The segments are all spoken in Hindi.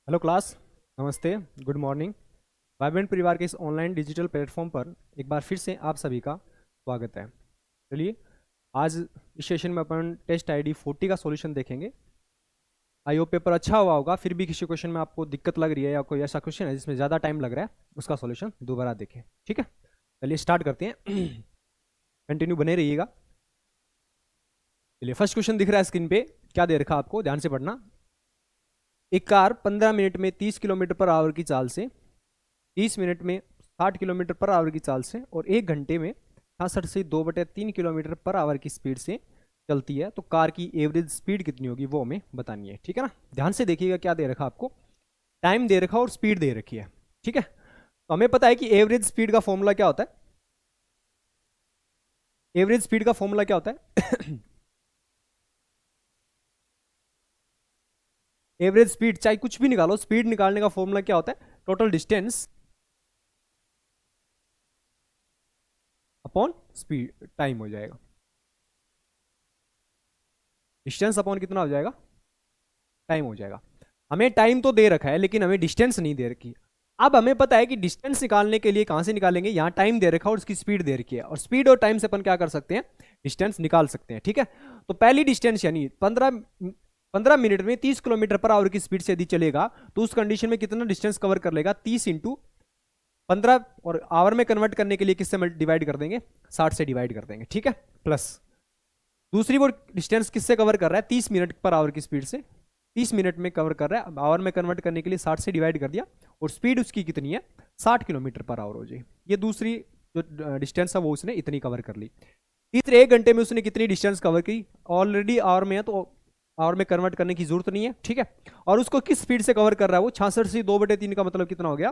Hello class. नमस्ते। Good morning. वाइब्रेंट परिवार के इस ऑनलाइन डिजिटल प्लेटफॉर्म पर एक बार फिर से आप सभी का स्वागत है। चलिए, आज इस सेशन में अपन टेस्ट आईडी 40 का सॉल्यूशन देखेंगे। आई होप पेपर अच्छा हुआ होगा। फिर भी किसी क्वेश्चन में आपको दिक्कत लग रही है या कोई ऐसा क्वेश्चन है जिसमें ज़्यादा टाइम लग रहा है, उसका सॉल्यूशन दोबारा देखें। ठीक है, चलिए स्टार्ट करते हैं। कंटिन्यू बने रहिएगा। चलिए, फर्स्ट क्वेश्चन दिख रहा है स्क्रीन पे। क्या दे रखा आपको, ध्यान से पढ़ना। एक कार 15 मिनट में 30 किलोमीटर पर आवर की चाल से, 30 मिनट में 60 किलोमीटर पर आवर की चाल से और 1 घंटे में 66 से 2/3 किलोमीटर पर आवर की स्पीड से चलती है, तो कार की एवरेज स्पीड कितनी होगी वो हमें बतानी है। ठीक है ना, ध्यान से देखिएगा। क्या दे रखा आपको, टाइम दे रखा और स्पीड दे रखी है। ठीक है, तो हमें पता है कि एवरेज स्पीड का फॉर्मूला क्या होता है। एवरेज स्पीड का फॉर्मूला क्या होता है? एवरेज स्पीड चाहे कुछ भी निकालो, स्पीड निकालने का फॉर्मूला क्या होता है? Total distance upon speed, time हो जाएगा। डिस्टेंस अपॉन कितना हो जाएगा? टाइम हो जाएगा। हमें टाइम तो दे रखा है लेकिन हमें डिस्टेंस नहीं दे रखी। अब हमें पता है कि डिस्टेंस निकालने के लिए कहां से निकालेंगे, यहां टाइम दे रखा है और उसकी स्पीड दे रखी है, और स्पीड और टाइम से अपन क्या कर सकते हैं, डिस्टेंस निकाल सकते हैं। ठीक है, तो पहली डिस्टेंस यानी 15 मिनट में 30 किलोमीटर पर आवर की स्पीड से यदि चलेगा तो उस कंडीशन में कितना डिस्टेंस कवर कर लेगा? 30 इंटू 15, और आवर में कन्वर्ट करने के लिए किससे डिवाइड कर देंगे? 60 से डिवाइड कर देंगे। ठीक है, प्लस दूसरी वो डिस्टेंस किससे कवर कर रहा है? 30 मिनट पर आवर की स्पीड से 30 मिनट में कवर कर रहा है। आवर में कन्वर्ट करने के लिए 60 से डिवाइड कर दिया, और स्पीड उसकी कितनी है? 60 किलोमीटर पर आवर हो जाएगी। ये दूसरी जो डिस्टेंस है वो उसने इतनी कवर कर ली। तीसरे 1 घंटे में उसने कितनी डिस्टेंस कवर की? ऑलरेडी आवर में है तो आवर में कन्वर्ट करने की जरूरत नहीं है। ठीक है, और उसको किस स्पीड से कवर कर रहा है वो? 66 से 2/3 का मतलब कितना हो गया?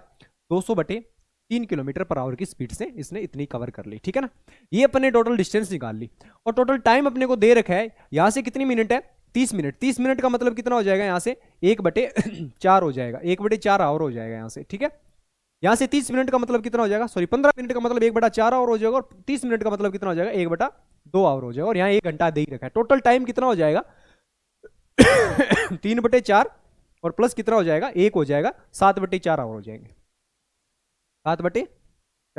200/3 किलोमीटर पर आवर की स्पीड से इसने इतनी कवर कर ली। ठीक है ना, ये अपने टोटल डिस्टेंस निकाल ली। और टोटल टाइम अपने को दे रखा है, यहां से कितनी मिनट है? 30 मिनट। 30 मिनट का मतलब कितना हो जाएगा? यहां से 1/4 हो जाएगा, 1/4 आवर हो जाएगा यहां से। ठीक है, यहां से 30 मिनट का मतलब कितना हो जाएगा? सॉरी, 15 मिनट का मतलब 1/4 आवर हो जाएगा, और 30 मिनट का मतलब कितना हो जाएगा? 1/2 आवर हो जाएगा, और यहाँ 1 घंटा दे ही रखा है। टोटल टाइम कितना हो जाएगा? 3/4, और प्लस कितना हो जाएगा? 1 हो जाएगा। 7/4 आवर हो जाएंगे। 7/4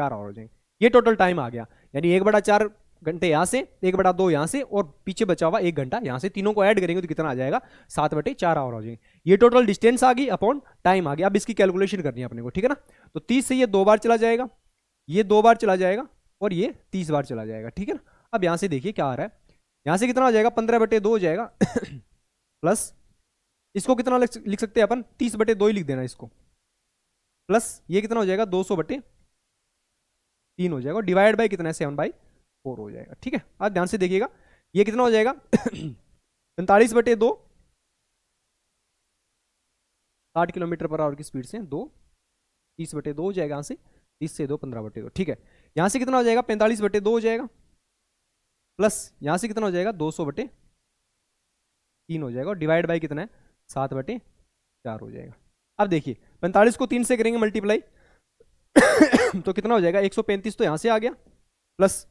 आवर हो जाएंगे। ये टोटल टाइम आ गया, यानी 1/4 घंटे यहां से, 1/2 यहां से, और पीछे बचा हुआ 1 घंटा यहां से। तीनों को ऐड करेंगे तो कितना आ जाएगा? 7/4 आवर हो जाएंगे। ये टोटल डिस्टेंस आ गई अपॉन टाइम आ गया। अब इसकी कैलकुलेशन करनी है अपने को। ठीक है ना, तो 30 से ये 2 बार चला जाएगा, ये 2 बार चला जाएगा, और ये 30 बार चला जाएगा। ठीक है ना, अब यहां से देखिए क्या आ रहा है। यहां से कितना हो जाएगा? 15/2 हो जाएगा। प्लस इसको कितना लिख सकते हैं अपन? 30/2 ही लिख देना इसको। प्लस ये कितना हो जाएगा? 200/3 हो जाएगा, डिवाइड बाई कितना है? 7/4 हो जाएगा। ठीक है, अब ध्यान से देखिएगा, ये कितना हो जाएगा? 45/2, 60 किलोमीटर पर आवर की स्पीड से 2, 30/2 हो जाएगा। यहाँ से 30 से 2, 15/2। ठीक है, यहाँ से कितना हो जाएगा? 45/2 हो जाएगा, प्लस यहाँ से कितना हो जाएगा? 200/3 हो जाएगा, और डिवाइड बाई कितना है? 7/4 हो जाएगा। अब देखिए, 45 को 3 से करेंगे मल्टीप्लाई, तो कितना हो जाएगा? 135 तो यहाँ से आ गया, प्लस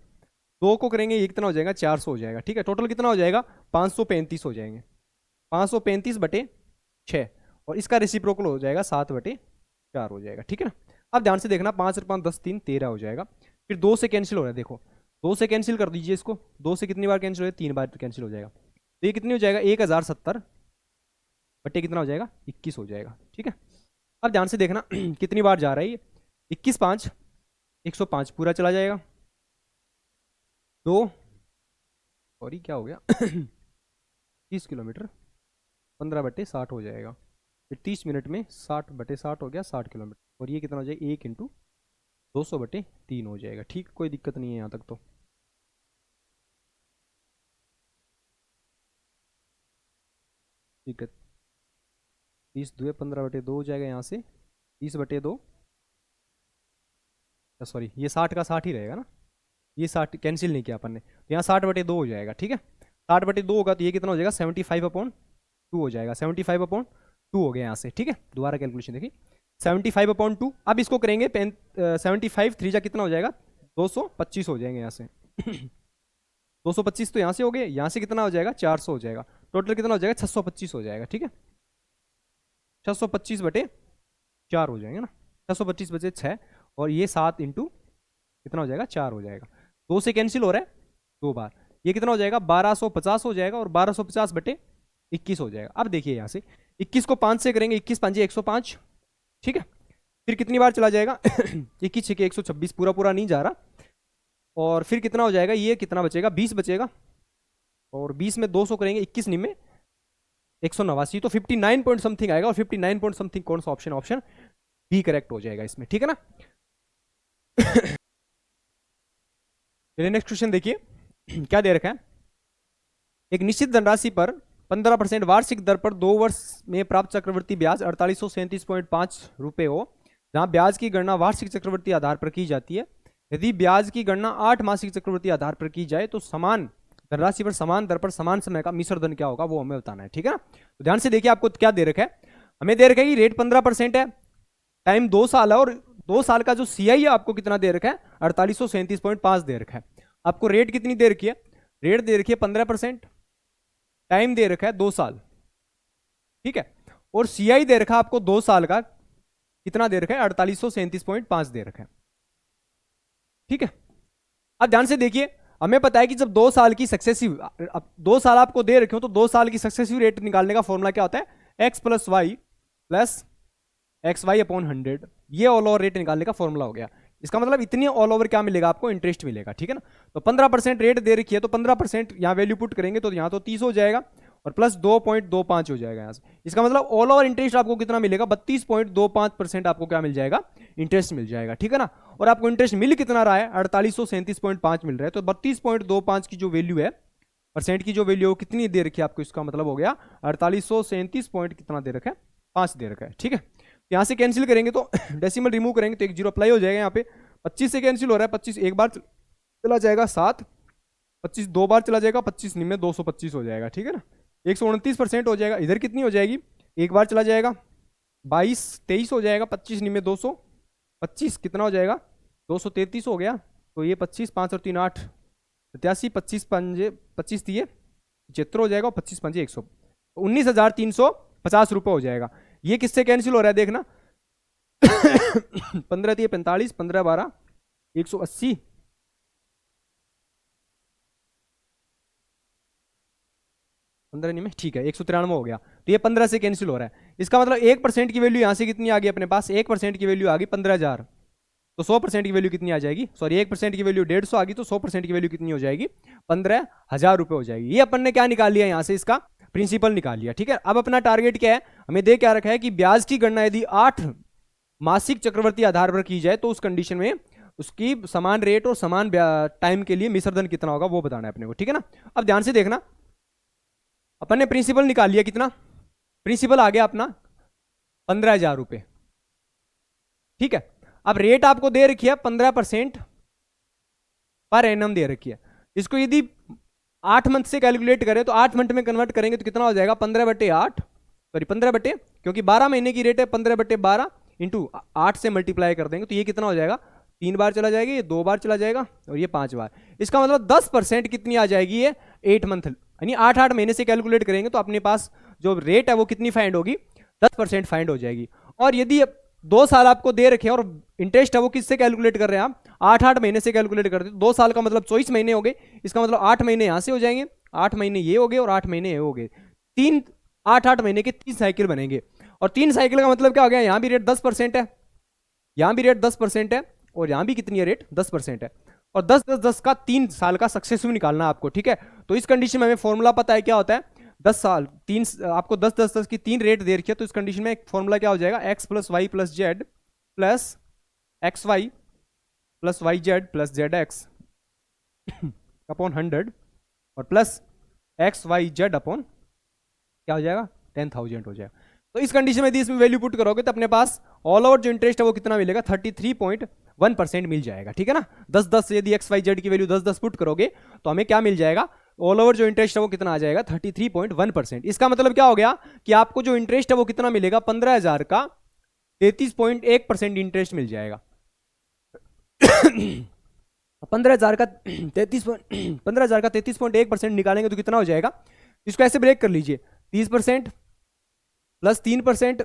2 को करेंगे, ये कितना हो जाएगा? 400 हो जाएगा। ठीक है, टोटल कितना हो जाएगा? 535 हो जाएंगे। 535/6, और इसका रेसिप्रोकल हो जाएगा 7/4 हो जाएगा। ठीक है ना, अब ध्यान से देखना, 5 और 5 10 3 13 हो जाएगा। फिर 2 से कैंसिल हो रहा है, देखो 2 से कैंसिल कर दीजिए इसको। 2 से कितनी बार कैंसिल हो जाएगा? 3 बार कैंसिल हो जाएगा, तो ये कितनी हो जाएगा? 1070 कितना हो जाएगा? 21 हो जाएगा। ठीक है, अब ध्यान से देखना कितनी बार जा रहा है ये? 21 5 105 पूरा चला जाएगा। 2, सॉरी क्या हो गया? 30 किलोमीटर 15/60 हो जाएगा। फिर 30 मिनट में 60/60 हो गया, 60 किलोमीटर, और ये कितना हो जाएगा? 1 इंटू 200/3 हो जाएगा। ठीक, कोई दिक्कत नहीं है यहाँ तक तो। ठीक है, 30×2 15/2 हो जाएगा यहाँ से। 30/2, सॉरी ये 60 का 60 ही रहेगा ना, ये 60 कैंसिल नहीं किया अपन ने, तो यहाँ 60/2 हो जाएगा। ठीक है, 60/2 होगा तो ये कितना हो जाएगा? 75/2 हो जाएगा। 75/2 हो गया यहाँ से। ठीक है, दोबारा कैलकुलेशन देखिए, 75/2। अब इसको करेंगे 75 3 कितना हो जाएगा? 225 हो जाएंगे यहाँ से। 225 तो यहाँ से हो गए, यहाँ से कितना हो जाएगा? 400 हो जाएगा। टोटल कितना हो जाएगा? 625 हो जाएगा। ठीक है, 625/4 हो जाएंगे ना, 625/6 और ये 7 इंटू कितना हो जाएगा 4 हो जाएगा, 2 से कैंसिल हो रहा है 2 बार, ये कितना हो जाएगा 1250 हो जाएगा और 1250/21 हो जाएगा। अब देखिए यहाँ से 21 को 5 से करेंगे, 21 5 105, ठीक है, फिर कितनी बार चला जाएगा 21 6 126, पूरा पूरा नहीं जा रहा, और फिर कितना हो जाएगा, ये कितना बचेगा 20 बचेगा, और 20 में 200 करेंगे, 21 निमे 189, तो 59 पॉइंट समथिंग आएगा, और 59 पॉइंट समथिंग कौन सा ऑप्शन, ऑप्शन बी करेक्ट हो जाएगा इसमें, ठीक है ना। चलिए नेक्स्ट क्वेश्चन देखिए क्या दे रखा है, एक निश्चित धनराशि पर 15% वार्षिक दर पर 2 वर्ष में प्राप्त चक्रवृद्धि ब्याज 4837.5 रुपए हो, जहां ब्याज की गणना वार्षिक चक्रवृद्धि आधार पर की जाती है। यदि ब्याज की गणना 8 मासिक चक्रवृद्धि आधार पर की जाए तो समान धनराशि पर समान दर पर समान समय का मिश्र धन क्या होगा वो हमें बताना है, ठीक है ना। तो ध्यान से देखिए आपको क्या दे रखा है, हमें दे रखा है कि रेट 15% है, टाइम 2 साल है, और 2 साल का जो सीआई है आपको कितना दे रखा है 4837.5 दे रखा है। आपको रेट कितनी दे रखी है, रेट दे रखी है 15%, टाइम दे रखा है 2 साल, ठीक है, और सीआई दे रखा है आपको 2 साल का कितना दे रखा है 4837.5 दे रखा है, ठीक है। अब ध्यान से देखिए हमें पता है कि जब 2 साल की सक्सेसिव, अब 2 साल आपको दे रखे हो तो 2 साल की सक्सेसिव रेट निकालने का फॉर्मूला क्या होता है, x + y + xy/100, ये ऑल ओवर रेट निकालने का फॉर्मूला हो गया। इसका मतलब इतनी ऑल ओवर क्या मिलेगा आपको, इंटरेस्ट मिलेगा, ठीक है ना। तो 15% रेट दे रखी है तो 15% यहाँ वैल्यू पुट करेंगे तो यहाँ तो 30 हो जाएगा और प्लस 2.25 हो जाएगा यहाँ से। इसका मतलब ऑल ओवर इंटरेस्ट आपको कितना मिलेगा 32.25% आपको क्या मिल जाएगा, इंटरेस्ट मिल जाएगा, ठीक है ना। और आपको इंटरेस्ट मिल कितना रहा है 4837.5 मिल रहा है, तो 32.25 की जो वैल्यू है परसेंट की जो वैल्यू है कितनी दे रखी है आपको, इसका मतलब हो गया 4837 पॉइंट कितना दे रखा है 5 दे रखा है, ठीक है। यहाँ से कैंसिल करेंगे तो डेसिमल रिमूव करेंगे तो 1 0 अप्लाई हो जाएगा यहाँ पे, 25 से कैंसिल हो रहा है, 25 एक बार चला जाएगा 7, 25 2 बार चला जाएगा 25 निमे 225 हो जाएगा, ठीक है ना। 129% हो जाएगा, इधर कितनी हो जाएगी, एक बार चला जाएगा 22 23 हो जाएगा, 25 निमे 225 कितना हो जाएगा 233 हो गया, तो ये 25 5 और 3 8 87, 25 5 25 दिए 75 हो जाएगा, और 25 5 100, 19,350 रुपये हो जाएगा। ये किससे कैंसिल हो रहा है देखना 15 दिए 45, 15 12 180, 15 नहीं में ठीक है 193 हो गया, तो ये 15 से कैंसिल हो रहा है। इसका मतलब 1% की वैल्यू यहां से कितनी आ गई अपने पास, 1% की वैल्यू आ गई 15,000, तो 100% की वैल्यू कितनी आ जाएगी, सॉरी 1% की वैल्यू 150 आ गई, तो 100% की वैल्यू कितनी हो जाएगी 15,000 रुपये हो जाएगी। ये अपन ने क्या निकाल लिया यहाँ से, इसका प्रिंसिपल निकाल लिया, ठीक है। अब अपना टारगेट क्या है, हमें दे क्या रखा है कि ब्याज की गणना यदि 8 मासिक चक्रवर्ती आधार पर की जाए तो उस कंडीशन में उसकी समान रेट और समान टाइम के लिए मिश्र धन कितना होगा वो बताना है अपने को, ठीक है ना। अब ध्यान से देखना अपन ने प्रिंसिपल निकाल लिया, कितना प्रिंसिपल आ गया अपना 15,000 रुपये, ठीक है। अब रेट आपको दे रखी है 15% पर एनम दे रखी है, इसको यदि 8 मंथ से कैलकुलेट करें तो 8 मंथ में कन्वर्ट करेंगे तो कितना हो जाएगा 15/8, सॉरी 15 क्योंकि 12 महीने की रेट है 15/12 इंटू 8 से मल्टीप्लाई कर देंगे तो ये कितना हो जाएगा 3 बार चला जाएगा, ये 2 बार चला जाएगा और ये 5 बार। इसका मतलब 10% कितनी आ जाएगी ये 8 मंथ, यानी 8 महीने से कैलकुलेट करेंगे तो अपने पास जो रेट है वो कितनी फाइंड होगी 10% फाइंड हो जाएगी। और यदि 2 साल आपको दे रखे और इंटरेस्ट है वो किससे कैलकुलेट कर रहे हैं आप 8 महीने से कैलकुलेट करते हैं, 2 साल का मतलब 24 महीने हो गए, इसका मतलब 8 महीने यहाँ से हो जाएंगे, 8 महीने ये हो गए और 8 महीने ये हो गए, 8 महीने के 3 साइकिल बनेंगे। और 3 साइकिल का मतलब क्या हो गया, यहाँ भी रेट 10% है, यहाँ भी रेट 10% है और यहाँ भी कितनी है रेट 10% है, और 10-10-10 का 3 साल का सक्सेसिव निकालना है आपको, ठीक है। तो इस कंडीशन में हमें फॉर्मूला पता है क्या होता है 10 साल 3 आपको 10-10-10 की 3 रेट दे रखी है, तो इस कंडीशन में एक फॉर्मूला क्या हो जाएगा x + y + z + xy + yz + zx upon 100 और प्लस xyz अपॉन क्या हो जाएगा 10,000 हो जाएगा। तो इस कंडीशन में यदि इसमें वैल्यू पुट करोगे तो अपने पास ऑल ओवर जो इंटरेस्ट है वो कितना मिलेगा 33.1% मिल जाएगा, ठीक है ना। 10-10 यदि xyz की वैल्यू 10-10 पुट करोगे तो हमें क्या मिल जाएगा, ऑल ओवर जो इंटरेस्ट है वो कितना आ जाएगा 33.1%। इसका मतलब क्या हो गया कि आपको जो इंटरेस्ट है वो कितना मिलेगा 15,000 का 33.1% इंटरेस्ट मिल जाएगा। 15,000 का 33.1% निकालेंगे तो कितना हो जाएगा, इसको ऐसे ब्रेक कर लीजिए 30% + 3%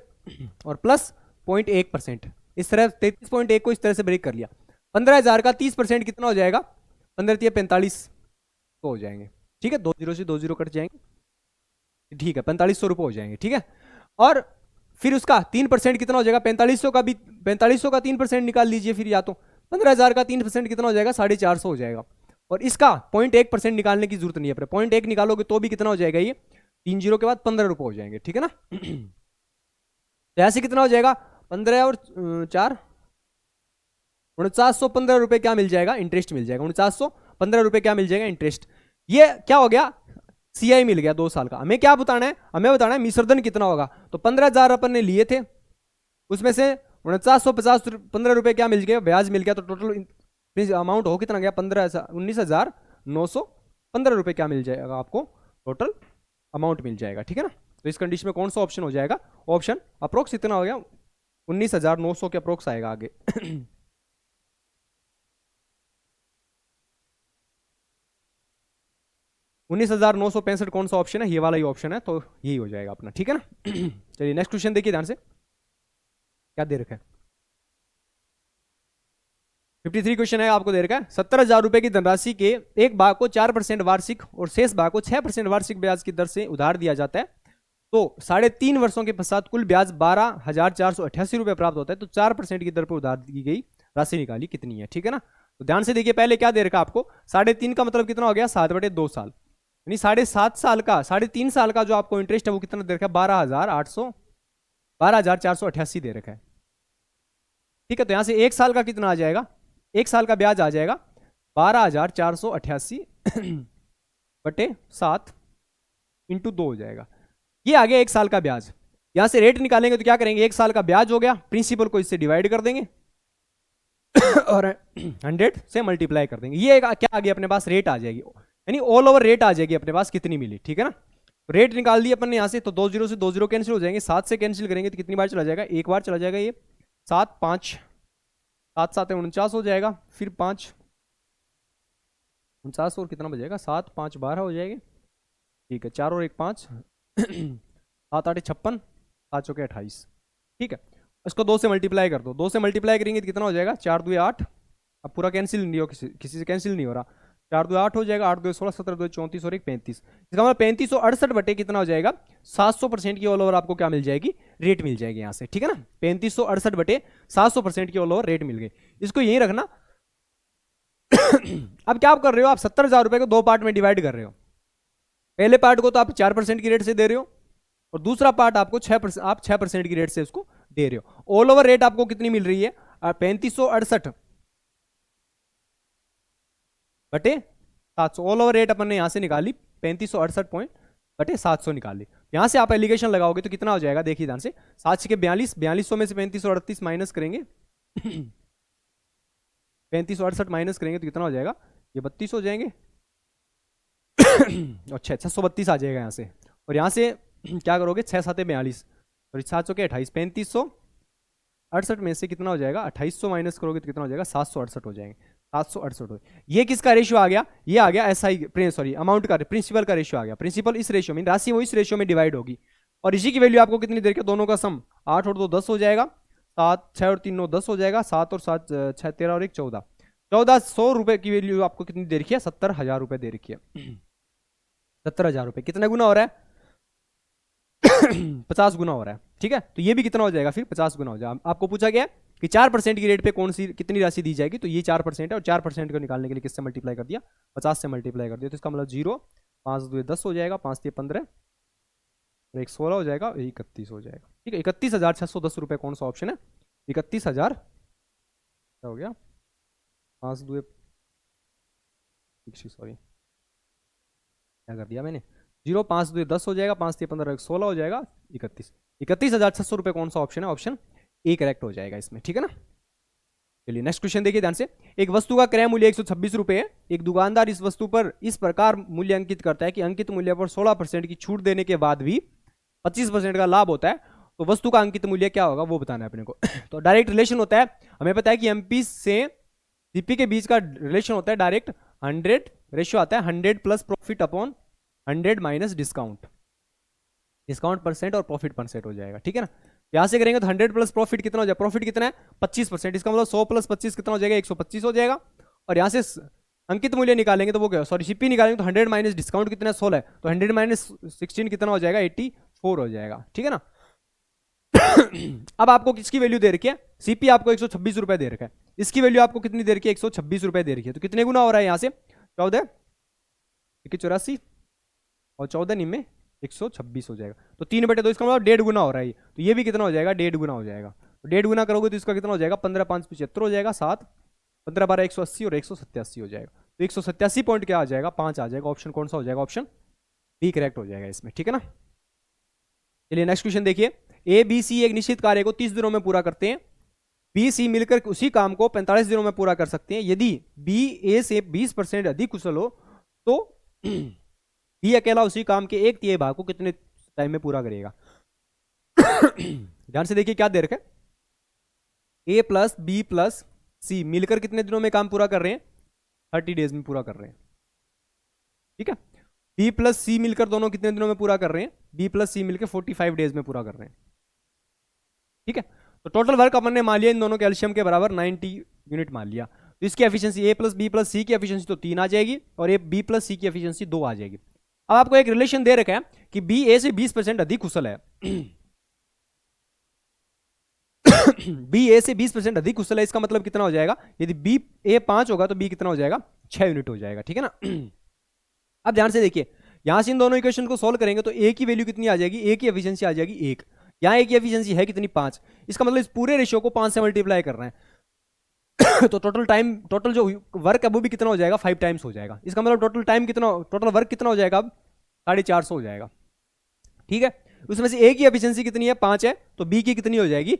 और प्लस 0.1%। इस तरह 33.1 को इस तरह से ब्रेक कर लिया। 15,000 का 30% कितना हो जाएगा? 15 45 तो हो जाएंगे। ठीक है, 2 जीरो से 2 जीरो कट जाएंगे। ठीक है, 4500 रुपये हो जाएंगे। ठीक है, और फिर उसका 3% कितना हो जाएगा? 4500 का भी 4500 का 3% निकाल लीजिए फिर, या तो 15,000 का 3% कितना हो जाएगा? 450 हो जाएगा। और इसका 0.1% निकालने की जरूरत नहीं है, 0.1 निकालोगे तो भी कितना हो जाएगा? ये 3 जीरो के बाद 15 रुपये हो जाएंगे। ठीक है ना। तो ऐसे कितना हो जाएगा? 15 और 4 4915 रुपये क्या मिल जाएगा? इंटरेस्ट मिल जाएगा। 4915 रुपये क्या मिल जाएगा? इंटरेस्ट। ये क्या हो गया? सीआई मिल गया 2 साल का। हमें क्या बताना है? हमें बताना है मिश्रधन कितना होगा। तो 15,000 अपन ने लिए थे, उसमें से 4915 रुपये क्या मिल गया? ब्याज मिल गया। तो टोटल अमाउंट हो कितना गया? 19,915 रुपये क्या मिल जाएगा आपको? टोटल अमाउंट मिल जाएगा। ठीक है ना। तो इस कंडीशन में कौन सा ऑप्शन हो जाएगा? ऑप्शन अप्रोक्स इतना हो गया, 19,900 के अप्रोक्स आएगा आगे। 19,965 कौन सा ऑप्शन है? ये वाला ही ऑप्शन है, तो यही हो जाएगा अपना। ठीक है ना। चलिए नेक्स्ट क्वेश्चन देखिए ध्यान से, क्या दे रखा है? 53 क्वेश्चन है, आपको दे रखा है 70,000 रुपए की धनराशि के एक भाग को 4% वार्षिक और शेष भाग को 6% वार्षिक ब्याज की दर से उधार दिया जाता है। तो 3.5 वर्षों के पश्चात कुल ब्याज 12,488 रुपए प्राप्त होता है। तो 4% की दर पर उधार दी गई राशि निकाली कितनी है? ठीक है ना। तो ध्यान से देखिए, पहले क्या दे रखा आपको? 3.5 का मतलब कितना हो गया? 7/2 साल, यानी 7.5 साल का, 3.5 साल का जो आपको इंटरेस्ट है वो कितना दे रखा है? 12,488 दे रखा है। ठीक है, तो यहां से 1 साल का कितना आ जाएगा? 1 साल का ब्याज आ जाएगा 12,488 बटे 7 इंटू 2 हो जाएगा। ये आ गया 1 साल का ब्याज। यहां से रेट निकालेंगे तो क्या करेंगे? 1 साल का ब्याज हो गया, प्रिंसिपल को इससे डिवाइड कर देंगे और 100 से मल्टीप्लाई कर देंगे। ये क्या आ गया अपने पास? रेट आ जाएगी, यानी ऑल ओवर रेट आ जाएगी अपने पास कितनी मिली। ठीक है ना। रेट निकाल दी अपन ने यहां से, तो 2 जीरो से 2 जीरो कैंसिल हो जाएंगे। 7 से कैंसिल करेंगे तो कितनी बार चला जाएगा? 1 बार चला जाएगा। ये 7 5 7 7 49 हो जाएगा। फिर 5 49 और कितना बचेगा? 7 5 12 हो जाएगी। ठीक है, 4 और 1 5 7 8 56, 7 चौके 28। ठीक है, इसको 2 से मल्टीप्लाई कर दो। 2 से मल्टीप्लाई करेंगे तो कितना हो जाएगा? 4 2 8। अब पूरा कैंसिल नहीं हो, किसी से कैंसिल नहीं हो रहा। 4 2 8 हो जाएगा, 8 2 16, 17 2 34 और 1 35। इसका मतलब 3568 बटे कितना हो जाएगा? 700% की ऑल ओवर आपको क्या मिल जाएगी? रेट मिल जाएगी यहाँ से। ठीक है ना। 3568 बटे 700% की ऑल ओवर रेट मिल गई। इसको यही रखना। अब क्या आप कर रहे हो? आप 70,000 रुपए को 2 पार्ट में डिवाइड कर रहे हो। पहले पार्ट को तो आप 4% की रेट से दे रहे हो, और दूसरा पार्ट आपको 6%, आप 6% की रेट से उसको दे रहे हो। ऑल ओवर रेट आपको कितनी मिल रही है? 3568 बटे 700। ऑल ओवर रेट अपन ने यहां से निकाली 3568 बटे 700 निकाली। यहां से आप एलिगेशन लगाओगे तो कितना हो जाएगा? देखिए ध्यान से, 7 के 42, 4200 में से 3538 माइनस करेंगे 3568 माइनस करेंगे तो कितना हो जाएगा? ये 32 हो जाएंगे। अच्छा, 632 आ जाएगा यहाँ से। और यहाँ से क्या करोगे? 6 7 42 और 7 चौके 28, 3568 में से कितना हो जाएगा? 2800 माइनस करोगे तो कितना हो जाएगा? 768 हो जाएंगे। 768 हो। ये किसका रेशियो आ गया? ये आ गया एसआई, सॉरी अमाउंट का, प्रिंसिपल का रेशियो आ गया। प्रिंसिपल इस रेशियो में, राशि वो इस रेशियो में डिवाइड होगी। और इसी की वैल्यू आपको कितनी देर के? दोनों का सम 8 और 2 10 हो जाएगा। 7 6 और 3 9 10 हो जाएगा। 7 और 7 6 13 और 1 14। 1400 रुपए की वैल्यू आपको कितनी दे रखी है? 70,000 रुपए दे रखी है। 70,000 रुपए कितना गुना हो रहा है? 50 गुना हो रहा है। ठीक है, तो ये भी कितना हो जाएगा? फिर 50 गुना हो जाएगा। आपको पूछा गया कि 4% की रेट पे कौन सी कितनी राशि दी जाएगी, तो ये 4% है। और 4% को निकालने के लिए किससे मल्टीप्लाई कर दिया? 50 से मल्टीप्लाई कर दिया। तो इसका मतलब 0 5 2 10 हो जाएगा, 5 3 15 और 1 16 हो जाएगा, 31 हो जाएगा। ठीक है, 31,610 रुपये कौन सा ऑप्शन है? 31,000 क्या हो गया? 5 2 सॉरी क्या कर दिया मैंने? 0 5 2 10 हो जाएगा, 5 3 15 1 16 हो जाएगा, 31,600 रुपये कौन सा ऑप्शन है? ऑप्शन ए करेक्ट हो जाएगा इसमें। ठीक है ना। चलिए नेक्स्ट क्वेश्चन देखिए ध्यान से। एक वस्तु का क्रय मूल्य 126 रुपये है। एक दुकानदार इस वस्तु पर इस प्रकार मूल्य अंकित करता है कि अंकित मूल्य पर 16% की छूट देने के बाद भी 25% का लाभ होता है। तो वस्तु का अंकित मूल्य क्या होगा वो बताना है अपने को। तो डायरेक्ट रिलेशन होता है, हमें पता है कि एमपी से सीपी के बीच का रिलेशन होता है डायरेक्ट 100 रेशियो आता है 100 plus profit upon 100 minus discount, discount percent और प्रॉफिट परसेंट हो जाएगा। ठीक है ना। यहाँ से करेंगे तो 100 प्लस प्रॉफिट कितना हो जाएगा, प्रॉफिट कितना है 25%, इसका मतलब 100 प्लस 25 कितना हो जाएगा 125 हो जाएगा। और यहाँ से अंकित मूल्य निकालेंगे तो वो क्या, सॉरी सीपी निकालेंगे तो 100 माइनस डिस्काउंट कितना है 16 है, तो 100 माइनस 16 कितना हो जाएगा 84 हो जाएगा, ठीक है ना। अब आपको किसकी वैल्यू दे रखी है, सीपी आपको 126 रुपए दे रखा है, इसकी वैल्यू आपको कितनी दे रखी है 126 रुपए दे रखी है, तो कितने गुना हो रहा है यहाँ से 14 84 और 14 निम्न 126 हो जाएगा, तो 3/2 इसका मतलब 1.5 गुना हो रहा है, तो ये भी कितना हो जाएगा 1.5 गुना हो जाएगा, तो 1.5 गुना करोगे तो इसका कितना हो जाएगा 15 5 75 हो जाएगा, 7 15 12 180 और 187 हो जाएगा, तो 187 पॉइंट क्या आ जाएगा 5 आ जाएगा, ऑप्शन कौन सा हो जाएगा, ऑप्शन बी करेक्ट हो जाएगा इसमें, ठीक है ना। चलिए नेक्स्ट क्वेश्चन देखिए, ए बी सी एक निश्चित कार्य को 30 दिनों में पूरा करते हैं, बी सी मिलकर उसी काम को 45 दिनों में पूरा कर सकते हैं, यदि बी ए से 20% अधिक कुशल हो तो बी अकेला उसी काम के 1/3 भाग को कितने टाइम में पूरा करेगा। ध्यान से देखिए क्या दे रखा है, ए प्लस बी प्लस सी मिलकर कितने दिनों में काम पूरा कर रहे हैं 30 डेज में पूरा कर रहे हैं, ठीक है। बी प्लस सी मिलकर दोनों कितने दिनों में पूरा कर रहे हैं, बी प्लस सी मिलकर 45 डेज में पूरा कर रहे हैं, ठीक है। तो टोटल वर्क अपन ने मान लिया इन दोनों कैल्शियम के बराबर 90 यूनिट मान लिया, तो इसकी एफिशिएंसी ए प्लस बी प्लस सी की एफिशिएंसी तो 3 आ जाएगी और ए बी प्लस सी की एफिशिएंसी 2 आ जाएगी। अब आपको एक रिलेशन दे रखा है कि बी ए से 20% अधिक कुशल है। बी ए से 20% अधिक कुशल है, इसका मतलब कितना हो जाएगा, यदि बी ए 5 होगा तो बी कितना हो जाएगा 6 यूनिट हो जाएगा, ठीक है ना। अब ध्यान से देखिए, यहां से इन दोनों इक्वेशन को सोल्व करेंगे तो ए की वैल्यू कितनी आ जाएगी, ए की एफिशिएंसी आ जाएगी 1, यहां ए की एफिशिएंसी है कितनी 5, इसका मतलब इस पूरे रेशियो को 5 से मल्टीप्लाई कर रहे हैं। तो टोटल जो वर्क है वो भी कितना हो जाएगा 5 टाइम्स हो जाएगा, इसका मतलब टोटल टाइम कितना, टोटल वर्क कितना हो जाएगा अब 450 हो जाएगा, ठीक है। उसमें से ए की एफिशिएंसी कितनी है 5 है, तो बी की कितनी हो जाएगी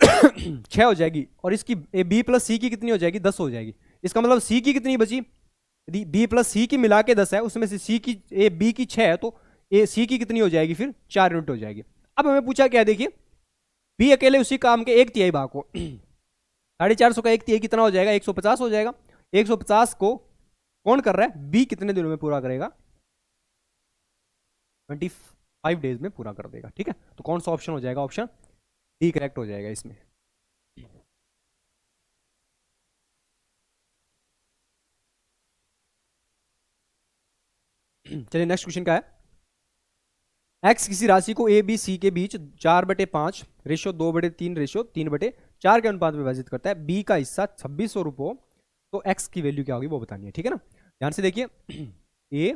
6 हो जाएगी, और इसकी बी प्लस सी की कितनी हो जाएगी 10 हो जाएगी, इसका मतलब सी की कितनी बची, यदि बी प्लस सी की मिला के 10 है, उसमें से सी की ए बी की 6 है, तो ए सी की कितनी हो जाएगी फिर 4 यूनिट हो जाएगी। अब हमें पूछा क्या, देखिए बी अकेले उसी काम के 1/3 भाग को 450 का 1/3 कितना हो जाएगा 150 हो जाएगा, 150 को कौन कर रहा है, बी कितने दिनों में पूरा करेगा 25 डेज में पूरा कर देगा, ठीक है। तो कौन सा ऑप्शन हो जाएगा, ऑप्शन डी करेक्ट हो जाएगा इसमें। चलिए नेक्स्ट क्वेश्चन क्या है, एक्स किसी राशि को ए बी सी के बीच 4/5 रेशियो 2/3 रेशियो 3/4 के अनुपात में विभाजित करता है, बी का हिस्सा 2600 रुपये, तो एक्स की वैल्यू क्या होगी वो बतानी है, ठीक है ना। ध्यान से देखिए, ए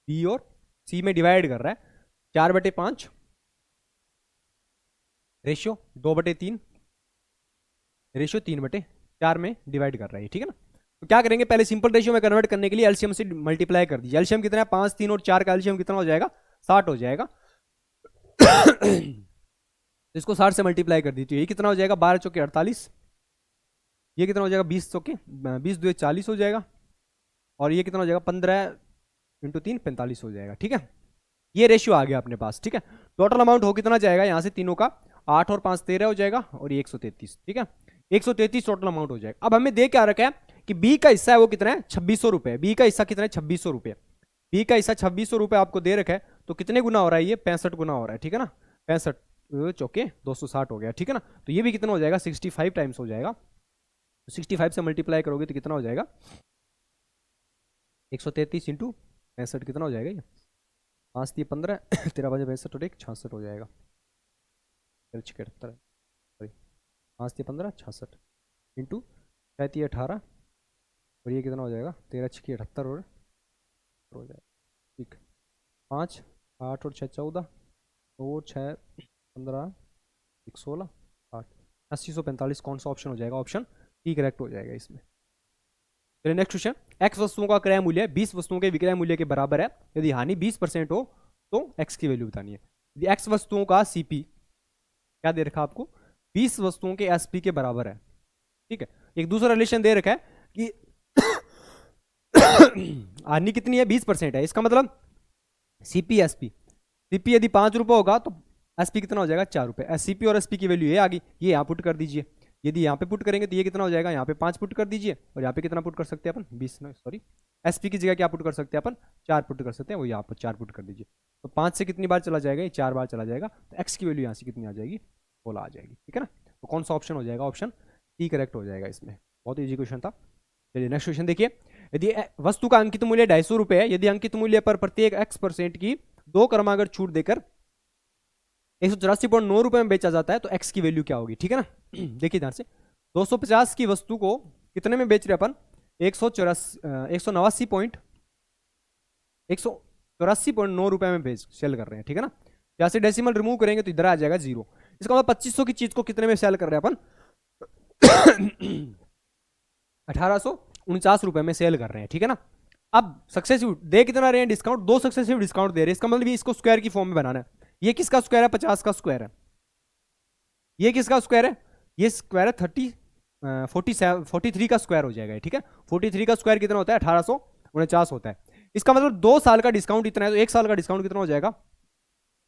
बी और सी में डिवाइड कर रहा है 4/5 रेशियो 2/3 रेशियो 3/4 में डिवाइड कर रहा है, ठीक है ना। तो क्या करेंगे, पहले सिंपल रेशियो में कन्वर्ट करने के लिए एलसीएम से मल्टीप्लाई कर दीजिए, एलसीएम कितना है 5 3 और 4 का एलसीएम कितना हो जाएगा 60 हो जाएगा। तो इसको 60 से मल्टीप्लाई कर दीजिए, ये कितना हो जाएगा 12 चौके 48, ये कितना हो जाएगा 20 चौके 20 2 40 हो जाएगा, और ये कितना हो जाएगा 15 × 3 45 हो जाएगा, ठीक है। ये रेशियो आ गया अपने पास, ठीक है। टोटल अमाउंट हो कितना जाएगा यहाँ से तीनों का 8 और 5 13 हो जाएगा, और ये 133, ठीक है 133 टोटल अमाउंट हो जाएगा। अब हमें दे क्या रखा है कि बी का हिस्सा है वो कितना है 2600 रुपये, बी का हिस्सा कितना है 2600 रुपये, बी का हिस्सा 2600 रुपये आपको दे रखा है, तो कितने गुना हो रहा है ये 65 गुना हो रहा है, ठीक है ना, 65 चौके 260 हो गया, ठीक है ना। तो ये भी कितना हो जाएगा 65 टाइम्स हो जाएगा, तो 65 से मल्टीप्लाई करोगे तो कितना हो जाएगा 133 × 65 कितना हो जाएगा ये 5 3 15 13 5 65 और 1 66 हो जाएगा, 78 सॉरी 5 3 15 66 इंटू 37 18 और ये कितना हो जाएगा 13 6 78 और हो जाएगा, ठीक 5 8 और 6 14 2 6 15 1 16 8 8045 कौन सा ऑप्शन हो जाएगा, ऑप्शन डी करेक्ट हो जाएगा इसमें। चलिए नेक्स्ट क्वेश्चन, एक्स वस्तुओं का क्रय मूल्य 20 वस्तुओं के विक्रय मूल्य के बराबर है, यदि हानि 20% हो तो एक्स की वैल्यू बतानी है। यदि एक्स वस्तुओं का सीपी क्या दे रखा आपको 20 वस्तुओं के एसपी के बराबर है, ठीक है। एक दूसरा रिलेशन दे रखा है कि हानि कितनी है 20% है, इसका मतलब सीपी एसपी, सीपी यदि 5 रुपये होगा तो एसपी कितना हो जाएगा 4 रुपये, सीपी और एसपी की वैल्यू ये आ गई, ये यहाँ पुट कर दीजिए, यदि यहाँ पे पुट करेंगे तो ये कितना हो जाएगा यहाँ पे 5 पुट कर दीजिए, और यहाँ पे कितना पुट कर सकते हैं अपन 20 सॉरी SP की जगह क्या पुट कर सकते हैं अपन, 4 पुट कर सकते हैं, वो यहाँ पर 4 पुट कर दीजिए। तो 5 से कितनी बार चला जाएगा, ये 4 बार चला जाएगा, तो x की वैल्यू यहाँ से कितनी आ जाएगी, 16 आ जाएगी। ठीक है ना, तो कौन सा ऑप्शन हो जाएगा, ऑप्शन सी करेक्ट हो जाएगा इसमें। बहुत ईजी क्वेश्चन था। चलिए नेक्स्ट क्वेश्चन देखिए। यदि वस्तु का अंकित मूल्य 250 रुपये है, यदि अंकित मूल्य पर प्रत्येक x% की 2 क्रमागत छूट देकर 184.9 रुपये में बेचा जाता है तो x की वैल्यू क्या होगी। ठीक है ना, देखिए ध्यान से, 250 की वस्तु को कितने में बेच रहे अपन, 184.9 रुपये में बेच सेल कर रहे हैं। ठीक है ना, यहाँ से डेसिमल रिमूव करेंगे तो इधर आ जाएगा 0। इसका मतलब 2500 की चीज को कितने में सेल कर रहे हैं अपन, 1849 रुपए में सेल कर रहे हैं। ठीक है ना, अब सक्सेसिव दे कितना रहे हैं डिस्काउंट, 2 सक्सेसिव डिस्काउंट दे रहे हैं। इसका मतलब इसको स्क्वायर की फॉर्म में बनाना है। ये किसका स्क्वायर है, 50 का स्क्वायर है। ये किसका स्क्वायर है, ये स्क्वायर है 43 का स्क्वायर हो जाएगा। ठीक है, 43 का स्क्वायर कितना होता है, 1849 होता है। इसका मतलब 2 साल का डिस्काउंट इतना है, तो 1 साल का डिस्काउंट कितना हो जाएगा,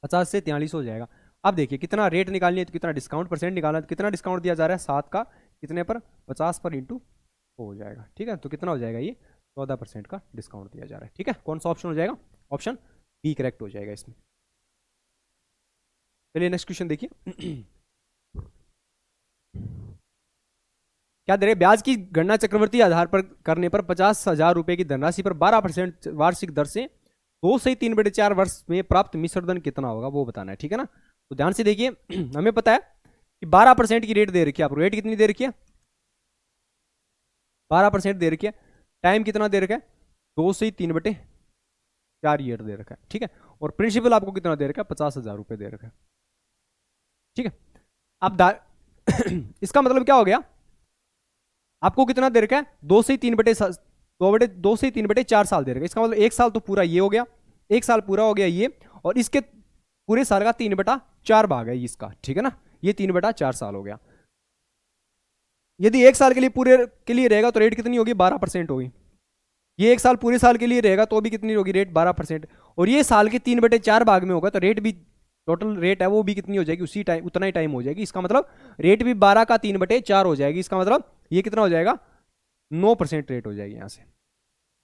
50 से 43 हो जाएगा। अब देखिए कितना रेट निकालनी है तो कितना डिस्काउंट परसेंट निकालना है, तो कितना डिस्काउंट दिया जा रहा है, 7 का कितने पर, 50 पर इंटू हो जाएगा। ठीक है, तो कितना हो जाएगा, ये 14% का डिस्काउंट दिया जा रहा है। ठीक है, कौन सा ऑप्शन हो जाएगा, ऑप्शन बी करेक्ट हो जाएगा इसमें। चलिए नेक्स्ट क्वेश्चन देखिए। क्या दे रहे, ब्याज की गणना चक्रवर्ती आधार पर करने पर 50,000 रुपए की धनराशि पर 12% वार्षिक दर से 2 से 3/4 वर्ष में प्राप्त मिश्र धन कितना होगा, वो बताना है। ठीक है ना, तो ध्यान से देखिए, हमें पता है कि 12% की रेट दे रखी है, आपको रेट कितनी दे रखी है, 12% दे रखी है। टाइम कितना दे रखा है, 2 से 3/4 ईयर दे रखा है। ठीक है, और प्रिंसिपल आपको कितना दे रखा है, 50,000 रुपए दे रखा है। ठीक है, अब इसका मतलब क्या हो गया, आपको कितना दे रखा है, 2 से 3/4 साल दे रखा है। इसका मतलब 1 साल तो पूरा ये हो गया, 1 साल पूरा हो गया ये, और इसके पूरे साल का 3/4 भाग है इसका। ठीक है ना, ये 3/4 साल हो गया। यदि 1 साल के लिए पूरे के लिए रहेगा तो रेट कितनी होगी, 12% होगी। ये 1 साल पूरे साल के लिए रहेगा तो भी कितनी होगी रेट, 12%। और ये साल के 3/4 भाग में होगा तो रेट भी, टोटल रेट है वो भी कितनी हो जाएगी, उसी टाइम उतना ही टाइम हो जाएगी। इसका मतलब रेट भी 12 का 3/4 हो जाएगी। इसका मतलब ये कितना हो जाएगा, 9% रेट हो जाएगी यहाँ से।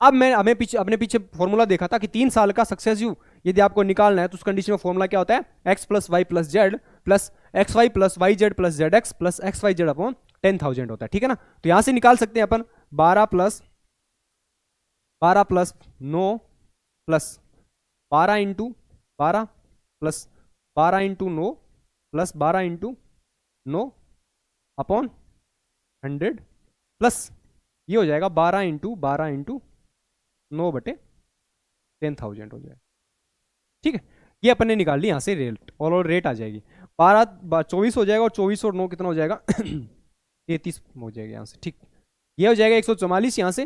अब मैं अपने पीछे फॉर्मूला देखा था कि 3 साल का सक्सेसिव यदि आपको निकालना है तो उस कंडीशन में फॉर्मूला क्या होता है, x + y + z plus xy + yz + zx plus xyz upon 10,000 होता है। ठीक है ना, तो यहां से निकाल सकते हैं अपन 12 + 9 plus 12 × 12 plus 12 × 9 plus 12 × 9 upon 100 plus ये हो जाएगा 12 × 12 × 9/10,000 हो जाएगा। ठीक है, ये अपन ने निकाल ली यहाँ से रेट, और रेट आ जाएगी 24 हो जाएगा, और 24 और 9 कितना हो जाएगा 33 हो जाएगा यहाँ से। ठीक, ये हो जाएगा 144 यहाँ से,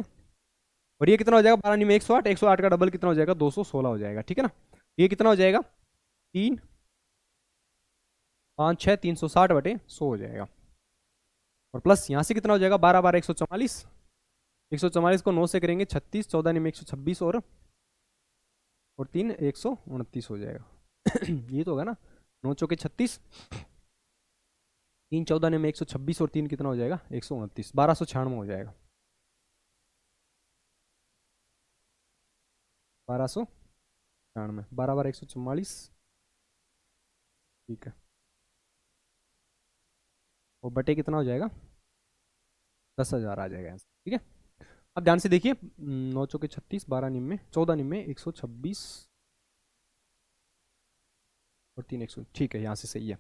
और ये कितना हो जाएगा 12 में 108, 108 का डबल कितना हो जाएगा 216 हो जाएगा। ठीक है ना, ये कितना हो जाएगा 3 5 6 360/100 हो जाएगा। और प्लस यहाँ से कितना हो जाएगा 12 12 144, 144 को 9 से करेंगे 36, 14 में 126 और 3 129 हो जाएगा। ये तो होगा ना, 9 चौके 36, 3 14 में 126 और 3 कितना हो जाएगा 129, 1296 हो जाएगा, 1296, 12 12 144। ठीक है, और बटे कितना हो जाएगा 10,000 आ जाएगा। ठीक है, अब ध्यान से देखिए, 9 चौके 36, 12 निम्न 14 निम्न 126 और 3 100। ठीक है, यहाँ से सही है।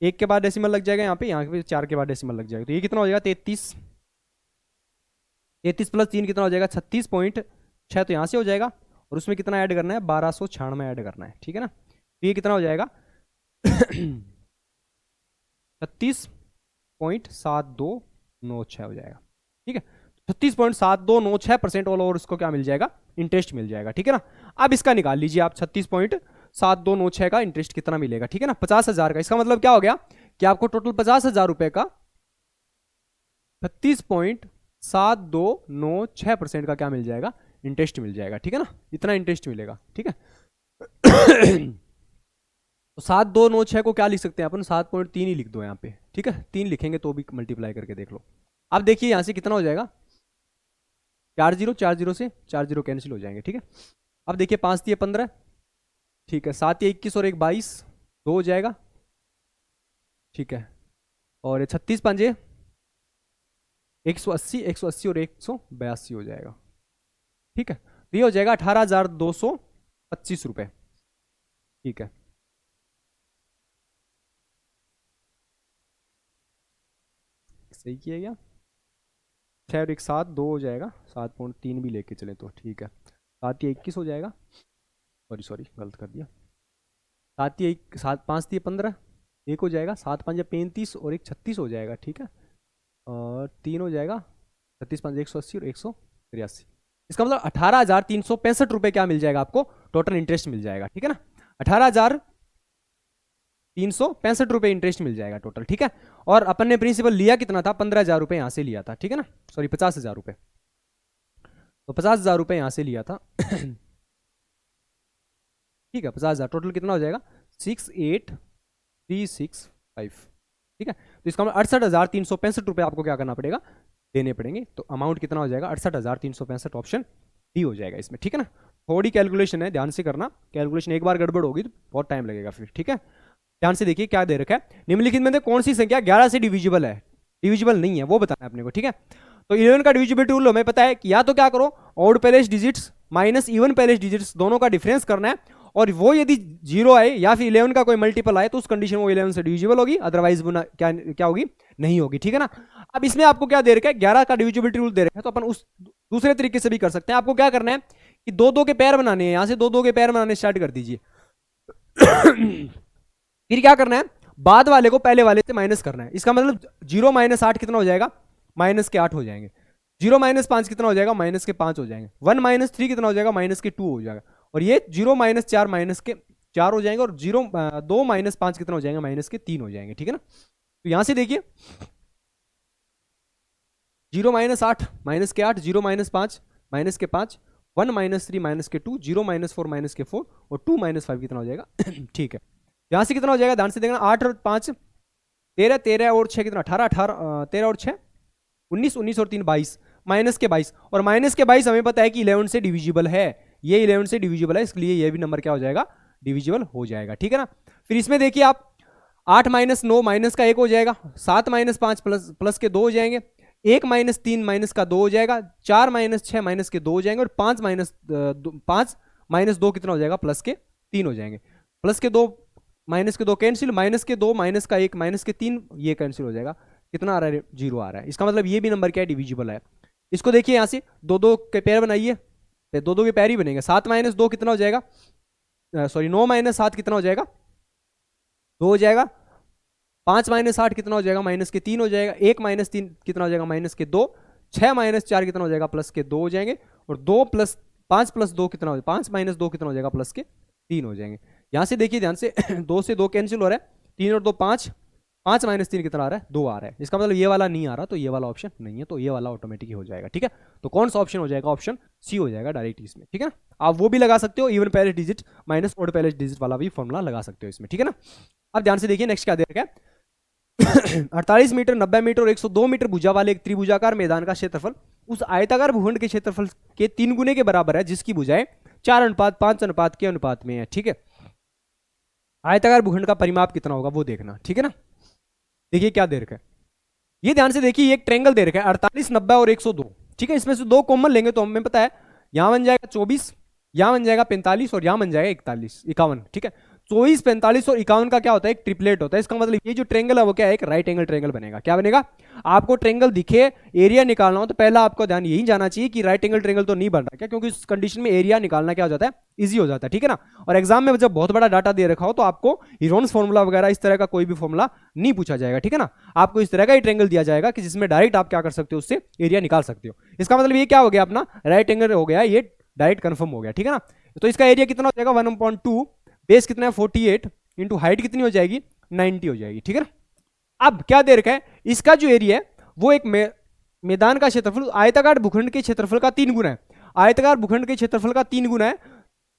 1 के बाद डेसिमल लग जाएगा यहाँ पे 4 के बाद डेसिमल लग जाएगा, तो ये कितना हो जाएगा 33 प्लस 3 कितना हो जाएगा 36.6, तो यहाँ से हो जाएगा। और उसमें कितना ऐड करना है 1296 ऐड करना है। ठीक है ना, तो ये कितना हो जाएगा 36.7296 हो जाएगा। ठीक है, 36.7296% ऑल ओवर उसको क्या मिल जाएगा, इंटरेस्ट मिल जाएगा। ठीक है ना, अब इसका निकाल लीजिए आप 36.7296 का इंटरेस्ट कितना मिलेगा। ठीक है ना, 50,000 का, इसका मतलब क्या हो गया कि आपको टोटल 50,000 रुपए का 36.7296% का क्या मिल जाएगा, इंटरेस्ट मिल जाएगा। ठीक है ना, इतना इंटरेस्ट मिलेगा। ठीक है, तो 7296 को क्या लिख सकते हैं अपन, 7.3 ही लिख दो यहाँ पे। ठीक है, 3 लिखेंगे तो भी मल्टीप्लाई करके देख लो। अब देखिए यहाँ से कितना हो जाएगा 4 0 से 4 0 कैंसिल हो जाएंगे, ठीक है। अब देखिए 5 दिए 15, ठीक है, 7 ये 21 और 1 22, 2 हो जाएगा, ठीक है। और ये 36 पंजे 180, 180 और 182 हो जाएगा, ठीक है। तो ये हो जाएगा 18,225 रुपये, ठीक है। सही किया गया। 6 और 1 7, 2 हो जाएगा, 7.3 भी लेके चले तो ठीक है। 7 ये 21 हो जाएगा, सॉरी सॉरी गलत कर दिया। 7 ये 7 5 दिए 15, 1 हो जाएगा, 7 5 35 और 1 36 हो जाएगा, ठीक है। और 3 हो जाएगा, 36 5 180 और 183। इसका मतलब 18,365 रुपये क्या मिल जाएगा आपको, टोटल इंटरेस्ट मिल जाएगा, ठीक है ना। 18,365 रुपये इंटरेस्ट मिल जाएगा टोटल, ठीक है। और अपन ने प्रिंसिपल लिया कितना था, 15,000 रुपये यहाँ से लिया था, ठीक है ना, सॉरी 50,000 रुपये, तो 50,000 रुपये यहाँ से लिया था ठीक है। 50,000 टोटल कितना हो जाएगा, 68,365, ठीक है। तो इसका मतलब 68,365 रुपये आपको क्या करना पड़ेगा, देने पड़ेंगे। तो अमाउंट कितना हो जाएगा, 68,365, ऑप्शन डी हो जाएगा इसमें, ठीक है ना। थोड़ी कैलकुलेशन है, ध्यान से करना, कैलकुलेशन एक बार गड़बड़ होगी तो बहुत टाइम लगेगा फिर, ठीक है। ध्यान से देखिए क्या दे रखा है, निम्नलिखित में से कौन सी संख्या 11 से डिविजिबल है, डिविजिबल नहीं है वो बताना है अपने को, ठीक है। तो 11 का डिविजिबिलिटी रूल हमें पता है कि या तो क्या करो, odd palace digits minus even palace digits दोनों का डिफरेंस करना है, और वो यदि 0 आए या फिर 11 का कोई मल्टीपल आए तो उस कंडीशन में वो 11 से डिविजिबल होगी, अदरवाइज वो क्या होगी, नहीं होगी, ठीक है ना। अब इसमें आपको क्या दे रखा है, 11 का डिविजिबिलिटी रूल दे रखा है, तो अपन उस दूसरे तरीके से भी कर सकते हैं। आपको क्या करना है कि 2 2 के पैर बनाने हैं, यहां से 2 2 के पैर बनाने स्टार्ट कर दीजिए फिर क्या करना है, बाद वाले को पहले वाले से माइनस करना है। इसका मतलब 0 - 8 कितना हो जाएगा, -8 हो जाएंगे। 0 - 5 कितना हो जाएगा, -5 हो जाएंगे। 1 - 3 कितना हो जाएगा, -2 हो जाएगा। और ये 0 - 4 -4 हो जाएंगे, और 2 - 5 कितना हो जाएगा, -3 हो जाएंगे, ठीक है ना। तो यहां से देखिए 0 - 8 -8, 0 - 5 -5, 1 - 3 -2, 0 - 4 -4, और 2 - 5 कितना हो जाएगा ठीक है। यहां से कितना हो जाएगा, ध्यान से देखना, 8 और 5 13, 13 और 6 कितना, 18, 18, 13 और 6 19, 19 और 3 22, -22, और -22 हमें पता है कि 11 से डिविजिबल है, ये 11 से डिविजिबल है, इसलिए ये भी नंबर क्या हो जाएगा, डिविजिबल हो जाएगा, ठीक है ना। फिर इसमें देखिए आप 8 - 9 माइनस का 1 हो जाएगा, 7 - 5 प्लस के 2 हो जाएंगे, 1 - 3 माइनस का 2 हो जाएगा, 4 - 6 माइनस के 2 हो जाएंगे, और 5 - 2 कितना हो जाएगा, प्लस के 3 हो जाएंगे। प्लस के 2 माइनस के 2 कैंसिल, माइनस के 2 माइनस का 1 माइनस के 3 ये कैंसिल हो जाएगा, कितना आ रहा है, 0 आ रहा है। इसका मतलब ये भी नंबर क्या है, डिविजिबल है। इसको देखिए यहाँ से 2 2 के पैर बनाइए, 2 2 के पैर ही बनेंगे। 7 - 2 कितना हो जाएगा, सॉरी 9 - 7 कितना हो जाएगा, 2 हो जाएगा। 5 - 8 कितना हो जाएगा, -3 हो जाएगा। 1 - 3 कितना हो जाएगा, -2। 6 - 4 कितना हो जाएगा, +2 हो जाएंगे। और 2 + 5 + 2 कितना हो जाएगा, 5 - 2 कितना हो जाएगा, +3 हो जाएंगे। यहां से देखिए ध्यान से 2 से 2 कैंसिल हो रहा है, 3 और 2 5, 5 - 3 कितना आ रहा है, 2 आ रहा है। इसका मतलब ये वाला नहीं आ रहा, तो ये वाला ऑप्शन नहीं है, तो ये वाला ऑटोमेटिक ही हो जाएगा, ठीक है। तो कौन सा ऑप्शन हो जाएगा, ऑप्शन सी हो जाएगा डायरेक्ट इसमें, ठीक है ना। आप वो भी लगा सकते हो, even palace digit minus odd palace digit वाला भी फॉर्मुला लगा सकते हो इसमें, ठीक है ना। अब ध्यान से देखिए नेक्स्ट क्या दे रखा है 48 मीटर, 90 मीटर और 102 मीटर भुजा वाले एक त्रिभुजाकार मैदान का क्षेत्रफल उस आयताकार भूखंड के क्षेत्रफल के 3 गुने के बराबर है, जिसकी भुजाएं 4:5 के अनुपात में है, ठीक है। आयताकार भूखंड का परिमाप कितना होगा वो देखना, ठीक है ना। देखिए क्या दे रखा है, ये ध्यान से देखिए, एक ट्रेंगल दे रखा है 48, 90 और 102, ठीक है। इसमें से 2 कॉमन लेंगे तो हमें पता है यहां बन जाएगा 24, यहां बन जाएगा 45, और यहां बन जाएगा 41, 51, ठीक है। 24, 45 और 51 का क्या होता है, एक ट्रिपलेट होता है। इसका मतलब ये जो ट्रेंगल है वो क्या है, एक राइट एंगल ट्रेंगल बनेगा। क्या बनेगा, आपको ट्रेंगल दिखे, एरिया निकालना हो तो पहला आपको ध्यान यही जाना चाहिए कि राइट एंगल ट्रेंगल तो नहीं बन रहा, क्या, क्योंकि उस कंडीशन में एरिया निकालना क्या हो जाता है, इजी हो जाता है, ठीक है ना। और एग्जाम में जब बहुत बड़ा डाटा दे रखा हो तो आपको हीरोन्स फॉर्मूला वगैरह इस तरह का कोई भी फॉर्मूला नहीं पूछा जाएगा, ठीक है ना। आपको इस तरह का ही ट्रेंगल दिया जाएगा कि जिसमें डायरेक्ट आप क्या कर सकते हो, उससे एरिया निकाल सकते हो। इसका मतलब ये क्या हो गया, अपना राइट एंगल हो गया, ये डायरेक्ट कंफर्म हो गया, ठीक है ना। तो इसका एरिया कितना हो जाएगा 1/2, बेस कितना है 48, इंटू हाइट कितनी हो जाएगी 90 हो जाएगी, ठीक है ना। अब क्या दे रखा है, इसका जो एरिया है वो एक मैदान का क्षेत्रफल आयताकार भूखंड के क्षेत्रफल का 3 गुना है। आयताकार भूखंड के क्षेत्रफल का 3 गुना है,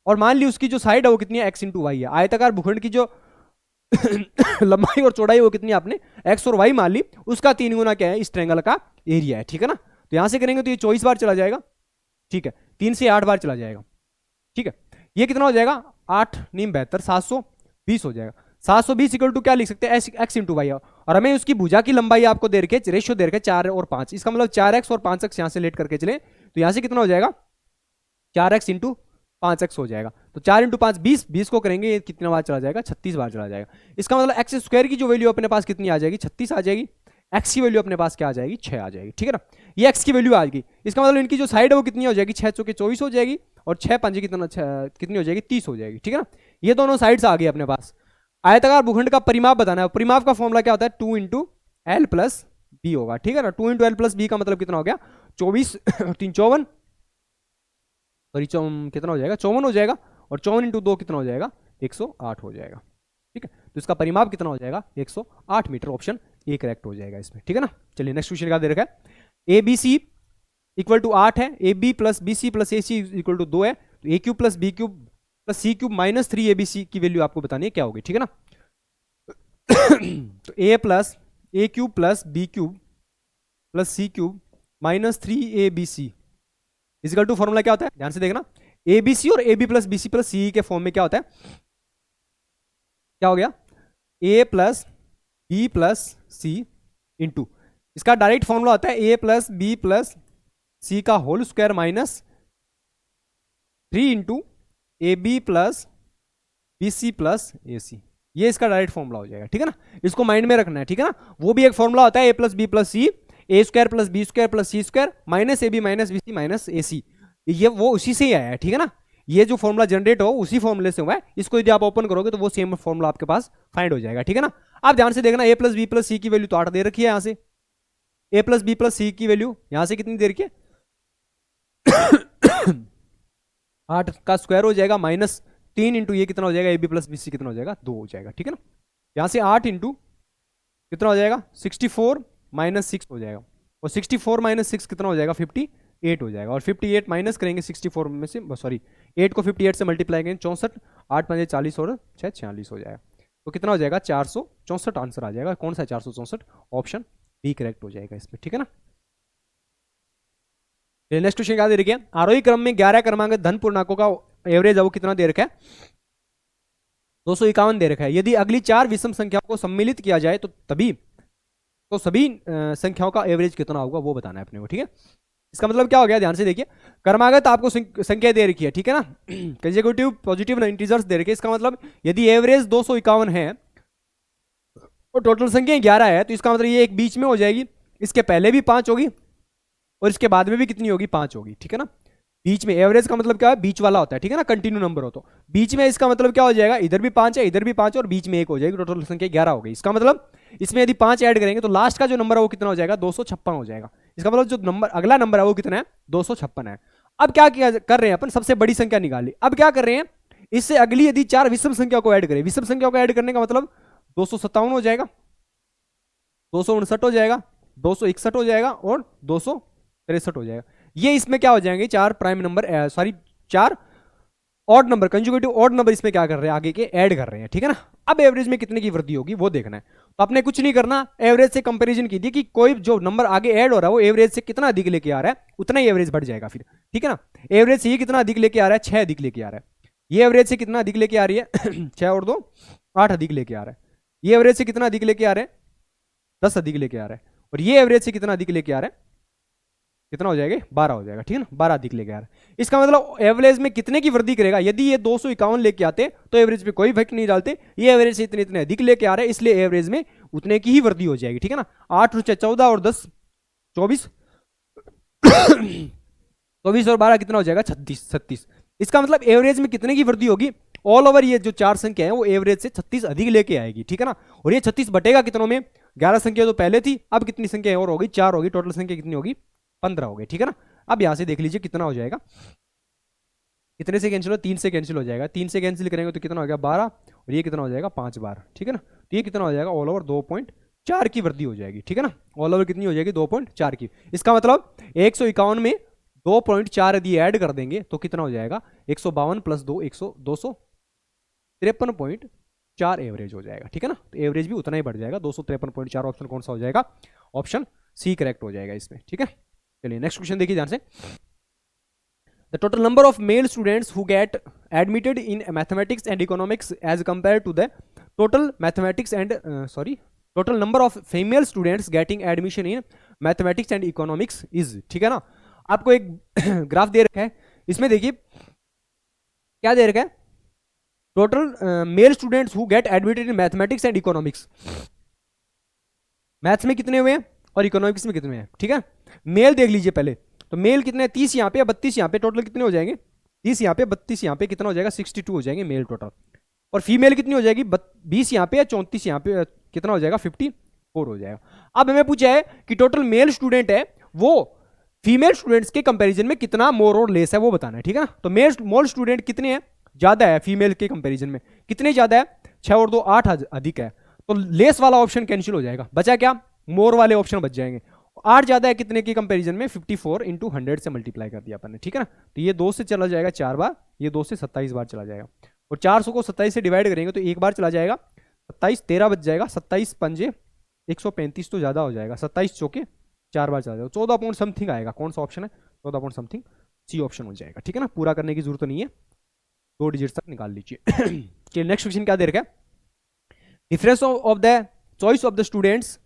और मान ली उसकी जो साइड है वो कितनी है, x × y है। आयताकार भूखंड की जो लंबाई और चौड़ाई वो कितनी है, आपने x और y मान ली, उसका 3 गुना क्या है, इस ट्रायंगल का एरिया है, ठीक है ना। तो यहां से करेंगे तो ये 24 बार चला जाएगा, ठीक है, 3 से 8 बार चला जाएगा। ठीक है, ये कितना हो जाएगा, 8 नीम 72, 720 हो जाएगा। 720 इक्वल टू क्या लिख सकते हैं, एक्स इंटू वाई, और हमें उसकी भुजा की लंबाई आपको दे रखे, रेशियो दे रखे 4 और 5, इसका मतलब 4x और 5x यहां से लेट करके चले तो यहां से कितना हो जाएगा, 4x इंटू 5x हो जाएगा। तो 4 इंटू 5 20, 20 को करेंगे ये कितना बार चला जाएगा, 36 बार चला जाएगा। इसका मतलब एक्स स्क्वायर की जो वैल्यू अपने पास कितनी आ जाएगी, 36 आ जाएगी। एक्स की वैल्यू अपने पास क्या आ जाएगी, 6 आ जाएगी। ठीक है ना, ये एक्स की वैल्यू आ गई। इसका मतलब इनकी जो साइड है वो कितनी हो जाएगी, 6 चौके 24 हो जाएगी, और 6 पंजे कितनी हो जाएगी, 30 हो जाएगी। ठीक है ना, ये दोनों साइड्स आ गई अपने पास। आयताकार भूखंड का परिमाप बताना है, परिमाप का फॉर्मूला क्या होता है, 2 इंटू एल प्लस बी होगा। ठीक है ना, 2 इंटू एल प्लस बी का मतलब कितना हो गया, 24 3 54, सॉरी कितना हो जाएगा, 54 हो जाएगा, और 54 इंटू 2 कितना हो जाएगा, 108 हो जाएगा। ठीक है, तो इसका परिमाप कितना हो जाएगा, 108 मीटर। ऑप्शन ए करेक्ट हो जाएगा इसमें। ठीक है ना, चलिए नेक्स्ट क्वेश्चन क्या दे रखा है, A B C equal to 8 है, A B plus B C plus A C equal to 2 है, तो A cube plus B cube plus C cube minus 3 A B C की वैल्यू आपको बतानी है क्या होगी। ठीक है ना, तो A plus A cube plus B cube plus C cube minus 3 A B C equal to formula क्या होता है, ध्यान से देखना, ए बी सी और A B plus B C plus C के फॉर्म में क्या होता है, क्या हो गया, A plus B plus C into, इसका डायरेक्ट फॉर्मूला होता है A plus B plus C का whole square minus 3 into A B plus B C plus A C, ये इसका डायरेक्ट फॉर्मूला हो जाएगा। ठीक है ना, इसको माइंड में रखना है। ठीक है ना, वो भी एक फॉर्मूला होता है A plus B plus C, A square plus B square plus C square minus A B minus B C minus A C, ये वो उसी से ही आया है। ठीक है ना, ये जो फॉर्मूला जनरेट हो उसी फॉर्मूले से हुआ है, इसको यदि आप ओपन करोगे तो वो सेम फॉर्मूला आपके पास फाइंड हो जाएगा। ठीक है ना, आप ध्यान से देखना, ए प्लस बी प्लस सी की वैल्यू तो 8 दे रखी है, यहां से ए प्लस बी प्लस सी की वैल्यू यहां से कितनी दे रखी है 8 का स्क्वायर हो जाएगा माइनस 3 इंटू ये कितना हो जाएगा, A B plus B C कितना हो जाएगा, 2 हो जाएगा। ठीक है ना, यहां से 8 इंटू कितना हो जाएगा, 64 माइनस 6 हो जाएगा, और 64 माइनस 6 कितना हो जाएगा, 58 हो जाएगा, और 58 माइनस करेंगे 64 में से, सॉरी 8 को 58 से मल्टीप्लाई करेंगे 64, 8 5 40 और 6 46 हो जाएगा, तो कितना हो जाएगा 464 आंसर आ जाएगा। कौन सा 464, ऑप्शन बी करेक्ट हो जाएगा इसमें। ठीक है ना, नेक्स्ट क्वेश्चन क्या दे रखा है, आरोही क्रम में 11 क्रमांक धन पूर्णांकों का एवरेज है वो कितना दे रखा है, 251 दे रखा है। यदि अगली 4 विषम संख्याओं को सम्मिलित किया जाए तो सभी संख्याओं का एवरेज कितना होगा वो बताना है अपने को। ठीक है, इसका मतलब क्या हो गया, ध्यान से देखिए, क्रमागत आपको संख्या दे रखी है। ठीक है ना, कंसेक्यूटिव पॉजिटिव इंटीजर्स दे रखे, इसका मतलब यदि एवरेज 251 है और टोटल संख्या 11 है, तो इसका मतलब ये एक बीच में हो जाएगी, इसके पहले भी 5 होगी और इसके बाद में भी कितनी होगी, 5 होगी। ठीक है ना, बीच में एवरेज का मतलब क्या है, बीच वाला होता है। ठीक है ना, कंटिन्यू नंबर हो तो बीच में, इसका मतलब क्या हो जाएगा, इधर भी 5 है, इधर भी 5 और बीच में 1 हो जाएगी, टोटल संख्या 11 हो गई। इसका मतलब इसमें यदि 5 ऐड करेंगे तो लास्ट का जो नंबर है वो कितना हो जाएगा, 256 हो जाएगा। इसका मतलब जो नंबर अगला नंबर है वो कितना है, 256 है। अब क्या कर रहे हैं अपन, सबसे बड़ी संख्या निकाली। अब क्या कर रहे हैं, इससे अगली यदि 4 विषम संख्या को ऐड करें, विषम संख्या को ऐड करने का मतलब 257 हो जाएगा, 259 हो जाएगा, 261 हो जाएगा और 263 हो जाएगा। ये इसमें क्या हो जाएंगे, 4 prime number, sorry 4 odd number, conjugative odd number इसमें क्या कर रहे हैं, आगे के ऐड कर रहे हैं। ठीक है ना, अब एवरेज में कितने की वृद्धि होगी वो देखना है। तो आपने कुछ नहीं करना, एवरेज से कंपैरिजन कीजिए कि कोई जो नंबर आगे ऐड हो रहा है वो एवरेज से कितना अधिक लेके आ रहा है, उतना ही एवरेज बढ़ जाएगा फिर। ठीक है ना, एवरेज से ये कितना अधिक लेके आ रहा है, 6 अधिक लेके आ रहा है, ये एवरेज से कितना अधिक लेके आ रही है 6 और 2 8 अधिक लेके आ रहा है, ये एवरेज से कितना अधिक लेके आ रहा है 10 अधिक लेके आ रहा है, और ये एवरेज से कितना अधिक लेके आ रहा है, कितना हो जाएगा 12 हो जाएगा। ठीक है ना, 12 अधिक लेके आ रहा है। इसका मतलब एवरेज में कितने की वृद्धि करेगा, यदि ये 251 लेके आते तो एवरेज पे कोई इफेक्ट नहीं डालते, ये एवरेज से इतने अधिक लेके आ रहे हैं, इसलिए एवरेज में उतने की ही वृद्धि हो जाएगी। ठीक है ना, 8 × 14 और 10 24 24 और 12 कितना हो जाएगा 36। इसका मतलब एवरेज में कितने की वृद्धि होगी, ऑल ओवर ये जो 4 संख्या है वो एवरेज से 36 अधिक लेके आएगी। ठीक है ना, और ये 36 बटेगा कितनों में, 11 संख्या तो पहले थी, अब कितनी संख्या और होगी, 4 होगी, टोटल संख्या कितनी होगी 15 हो गई। ठीक है ना, अब यहां से देख लीजिए कितना हो जाएगा, कितने से कैंसिल हो, 3 से कैंसिल हो जाएगा, 3 से कैंसिल करेंगे तो कितना हो गया 12, और ये कितना हो जाएगा 5 बार। ठीक है ना, तो ये कितना हो जाएगा ऑल ओवर 2.4 की वृद्धि हो जाएगी। ठीक है ना, ऑल ओवर कितनी हो जाएगी 2.4 की। इसका मतलब 151 में 2.4 यदि ऐड कर देंगे तो कितना हो जाएगा 152 + 2 253.4 एवरेज हो जाएगा। ठीक है ना, तो एवरेज भी उतना ही बढ़ जाएगा 253.4। ऑप्शन कौन सा हो जाएगा, ऑप्शन सी करेक्ट हो जाएगा इसमें। ठीक है, चलिए नेक्स्ट क्वेश्चन देखिए ध्यान से, the total number of male students who get admitted in mathematics and economics as compare to the total mathematics and total number of female students getting admission in mathematics and economics is, ठीक है ना। आपको एक ग्राफ दे रखा है, इसमें देखिए क्या दे रखा है, total male students who get admitted in mathematics and economics, maths में कितने हुए हैं और इकोनॉमिक्स में कितने हैं, ठीक है। मेल देख लीजिए पहले, तो मेल कितने, 30 यहाँ पे या 32 यहाँ पे, टोटल कितने हो जाएंगे, 30 यहाँ पे 32 यहाँ पे, कितना हो जाएगा 62 हो जाएंगे मेल टोटल। और फीमेल कितनी हो जाएगी, 20 यहाँ पे या 34 यहाँ पे, कितना हो जाएगा 54 हो जाएगा। अब हमें पूछा है कि टोटल मेल स्टूडेंट है वो फीमेल स्टूडेंट्स के कंपैरिजन में कितना मोर और लेस है वो बताना है, ठीक है ना। तो मेल स्टूडेंट कितने हैं, ज्यादा है फीमेल के कंपैरिजन में, कितने ज्यादा है, 6 और 2 8 अधिक है, तो लेस वाला ऑप्शन कैंसिल हो जाएगा, बचा क्या, मोर वाले ऑप्शन बच जाएंगे। 8 ज्यादा है कितने के कंपैरिजन में, 54 इंटू 100 से मल्टीप्लाई कर दिया अपन ने, ठीक है ना। तो ये 2 से चला जाएगा 4 बार, ये 2 से 27 बार चला जाएगा, और 400 को 27 से डिवाइड करेंगे तो एक बार चला जाएगा, 27 13 बच जाएगा, 27 पंजे 135 तो ज्यादा हो जाएगा, 27 चौके 4 बार चला जाएगा, 14 पॉइंट समथिंग आएगा। कौन सा ऑप्शन है, 14 पॉइंट समथिंग, सी ऑप्शन हो जाएगा, ठीक है ना। पूरा करने की जरूरत नहीं है, 2 डिजिट तक निकाल लीजिए। नेक्स्ट क्वेश्चन क्या दे रखा है, difference of the choice of the students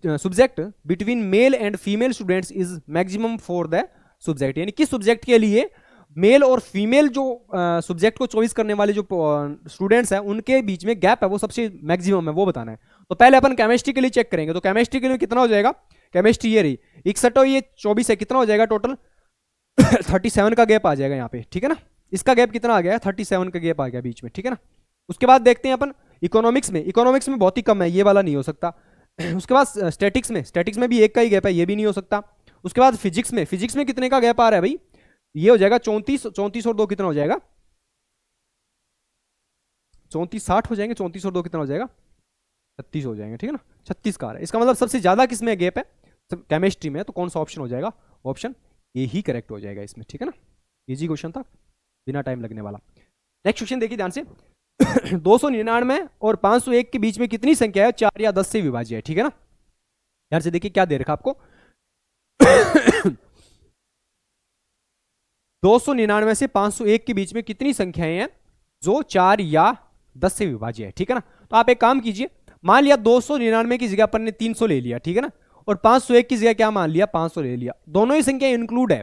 subject between male and female students is maximum for the subject, यानी किस सब्जेक्ट के लिए मेल और फीमेल जो सब्जेक्ट को चॉइस करने वाले जो स्टूडेंट्स हैं उनके बीच में गैप है वो सबसे मैक्सिमम है, वो बताना है। तो पहले अपन केमिस्ट्री के लिए चेक करेंगे, तो केमिस्ट्री के लिए कितना हो जाएगा, केमिस्ट्री ये रही 61 और ये 24 है, कितना हो जाएगा टोटल 37 का गैप आ जाएगा यहाँ पे, ठीक है ना। इसका गैप कितना आ गया, 37 का गैप आ गया बीच में, ठीक है ना। उसके बाद देखते हैं अपन इकोनॉमिक्स में बहुत ही कम है, ये वाला नहीं हो सकता। उसके बाद स्टैटिक्स में भी एक का ही गैप है, ये भी नहीं हो सकता। उसके बाद फिजिक्स में कितने का गैप आ रहा है भाई, ये हो जाएगा 34 और 2 कितना हो जाएगा, 34 60 हो जाएंगे, 34 और 2 कितना हो जाएगा 36 हो जाएंगे, ठीक है ना। 36 का आ रहा है, इसका मतलब सबसे ज्यादा किसमें गैप है, केमिस्ट्री में, तो कौन सा ऑप्शन हो जाएगा, ऑप्शन ए ही करेक्ट हो जाएगा इसमें, ठीक है ना। इजी क्वेश्चन था, बिना टाइम लगने वाला। नेक्स्ट क्वेश्चन देखिए ध्यान से 299 और 501 के बीच में कितनी संख्या है, 4 या 10 से विभाज्य है, ठीक है ना। ध्यान से देखिए क्या दे रखा आपको 299 से 501 के बीच में कितनी संख्याएं हैं जो 4 या 10 से विभाज्य है, ठीक है ना। तो आप एक काम कीजिए, मान लिया 299 की जगह अपन ने 300 ले लिया, ठीक है ना, और 501 की जगह क्या मान लिया 500 ले लिया, दोनों ही संख्या इंक्लूड है,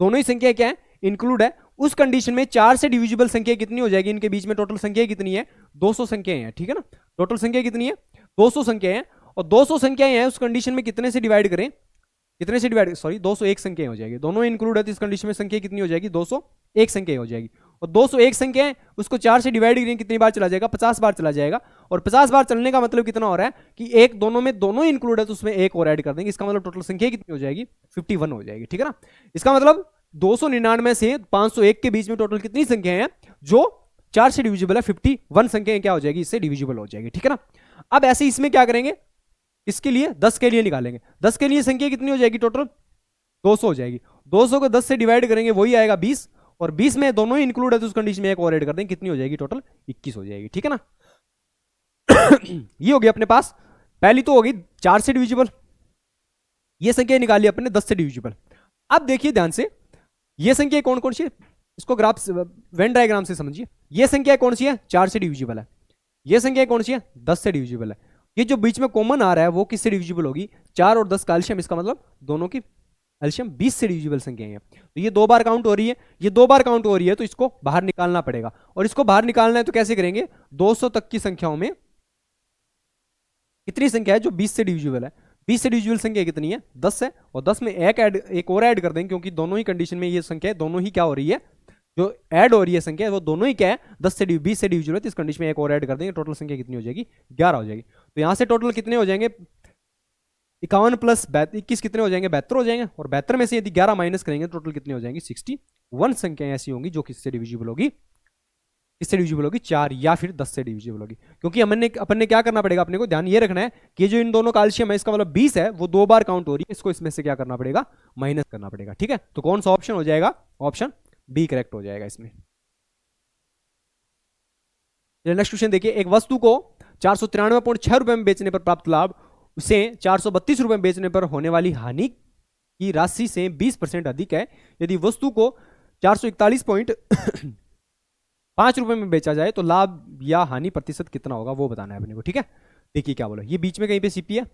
दोनों ही संख्या क्या है इंक्लूड है। उस कंडीशन में 4 से डिविजिबल संख्या कितनी हो जाएगी, इनके बीच में टोटल संख्या कितनी है 200 संख्याएं हैं, ठीक है ना। टोटल संख्या कितनी है 200 संख्याएं हैं, और 200 संख्याएं हैं उस कंडीशन में कितने से डिवाइड करें, कितने से डिवाइड, सॉरी 201 संख्याएं हो जाएगी, दोनों इंक्लूड है तो इस कंडीशन में संख्या कितनी हो जाएगी 201 संख्या हो जाएगी। और 201 संख्या है उसको 4 से डिवाइड करें कितनी बार चला जाएगा 50 बार चला जाएगा, और 50 बार चलने का मतलब कितना हो रहा है कि एक दोनों में दोनों इंक्लूड है तो उसमें एक और ऐड कर देंगे, इसका मतलब टोटल संख्या कितनी हो जाएगी 51 हो जाएगी, ठीक है ना। इसका मतलब 299 से 501 के बीच में टोटल कितनी संख्याएं हैं जो 4 से डिविजिबल है, 51 संख्याएं क्या हो जाएगी इससे डिविजिबल हो जाएगी, ठीक है ना। अब ऐसे इसमें क्या करेंगे, इसके लिए 10 के लिए निकालेंगे, 10 के लिए संख्या कितनी हो जाएगी टोटल 200 हो जाएगी, 200 को 10 से डिवाइड करेंगे वही आएगा 20, और 20 में दोनों ही इंक्लूड है तो उस कंडीशन में एक और ऐड कर देंगे, कितनी हो जाएगी टोटल 21 हो जाएगी, ठीक है ना। ये हो गया अपने पास, पहली तो होगी 4 से डिविजिबल, ये संख्या निकाली अपने 10 से डिविजिबल। अब देखिए ध्यान से ये संख्या कौन कौन सी है, इसको ग्राफ वेन डायग्राम से समझिए, ये संख्या कौन सी है 4 से डिविजिबल है, ये संख्या कौन सी है 10 से डिविजिबल है, ये जो बीच में कॉमन आ रहा है वो किससे डिविजिबल होगी 4 और 10 का एलसीएम, इसका मतलब दोनों की एलसीएम 20 से डिविजिबल संख्याएं हैं, तो ये 2 बार काउंट हो रही है, ये 2 बार काउंट हो रही है तो इसको बाहर निकालना पड़ेगा, और इसको बाहर निकालना है तो कैसे करेंगे 200 तक की संख्याओं में कितनी संख्या है जो 20 से डिविजिबल है, 20 से डिविजिबल संख्या कितनी है 10 है, और 10 में एक और ऐड कर देंगे क्योंकि दोनों ही कंडीशन में ये संख्या दोनों ही क्या हो रही है, जो ऐड हो रही है संख्या वो दोनों ही क्या है 20 से डिविजिबल है, तो इस कंडीशन में एक और ऐड कर देंगे, टोटल संख्या कितनी हो जाएगी 11 हो जाएगी। तो यहां से टोटल कितने हो जाएंगे 51 प्लस 21 कितने हो जाएंगे 72 हो जाएंगे, और 72 में से यदि 11 माइनस करेंगे तो टोटल कितनी हो जाएंगी 61 संख्याएं ऐसी होंगी जो किससे डिविजिबल होगी, किससे डिविजिबल होगी 4 या फिर 10 से डिविजिबल होगी। क्योंकि अपन ने क्या करना पड़ेगा, अपने को ध्यान ये रखना है कि जो इन दोनों का एलसीएम है इसका मतलब 20 है वो 2 बार काउंट हो रही है, इसको इसमें से क्या करना पड़ेगा माइनस करना पड़ेगा, ठीक है। तो कौन सा ऑप्शन हो जाएगा, ऑप्शन बी करेक्ट हो जाएगा इसमें। नेक्स्ट क्वेश्चन देखिए, एक वस्तु को 493.6 रुपए में बेचने पर प्राप्त लाभ उसे 432 रुपए में बेचने पर होने वाली हानि की राशि से 20% अधिक है। यदि वस्तु को 441.5 रुपए में बेचा जाए तो लाभ या हानि प्रतिशत कितना होगा वो बताना है अपने को, ठीक है। देखिए क्या बोला, ये बीच में कहीं पे सीपी है,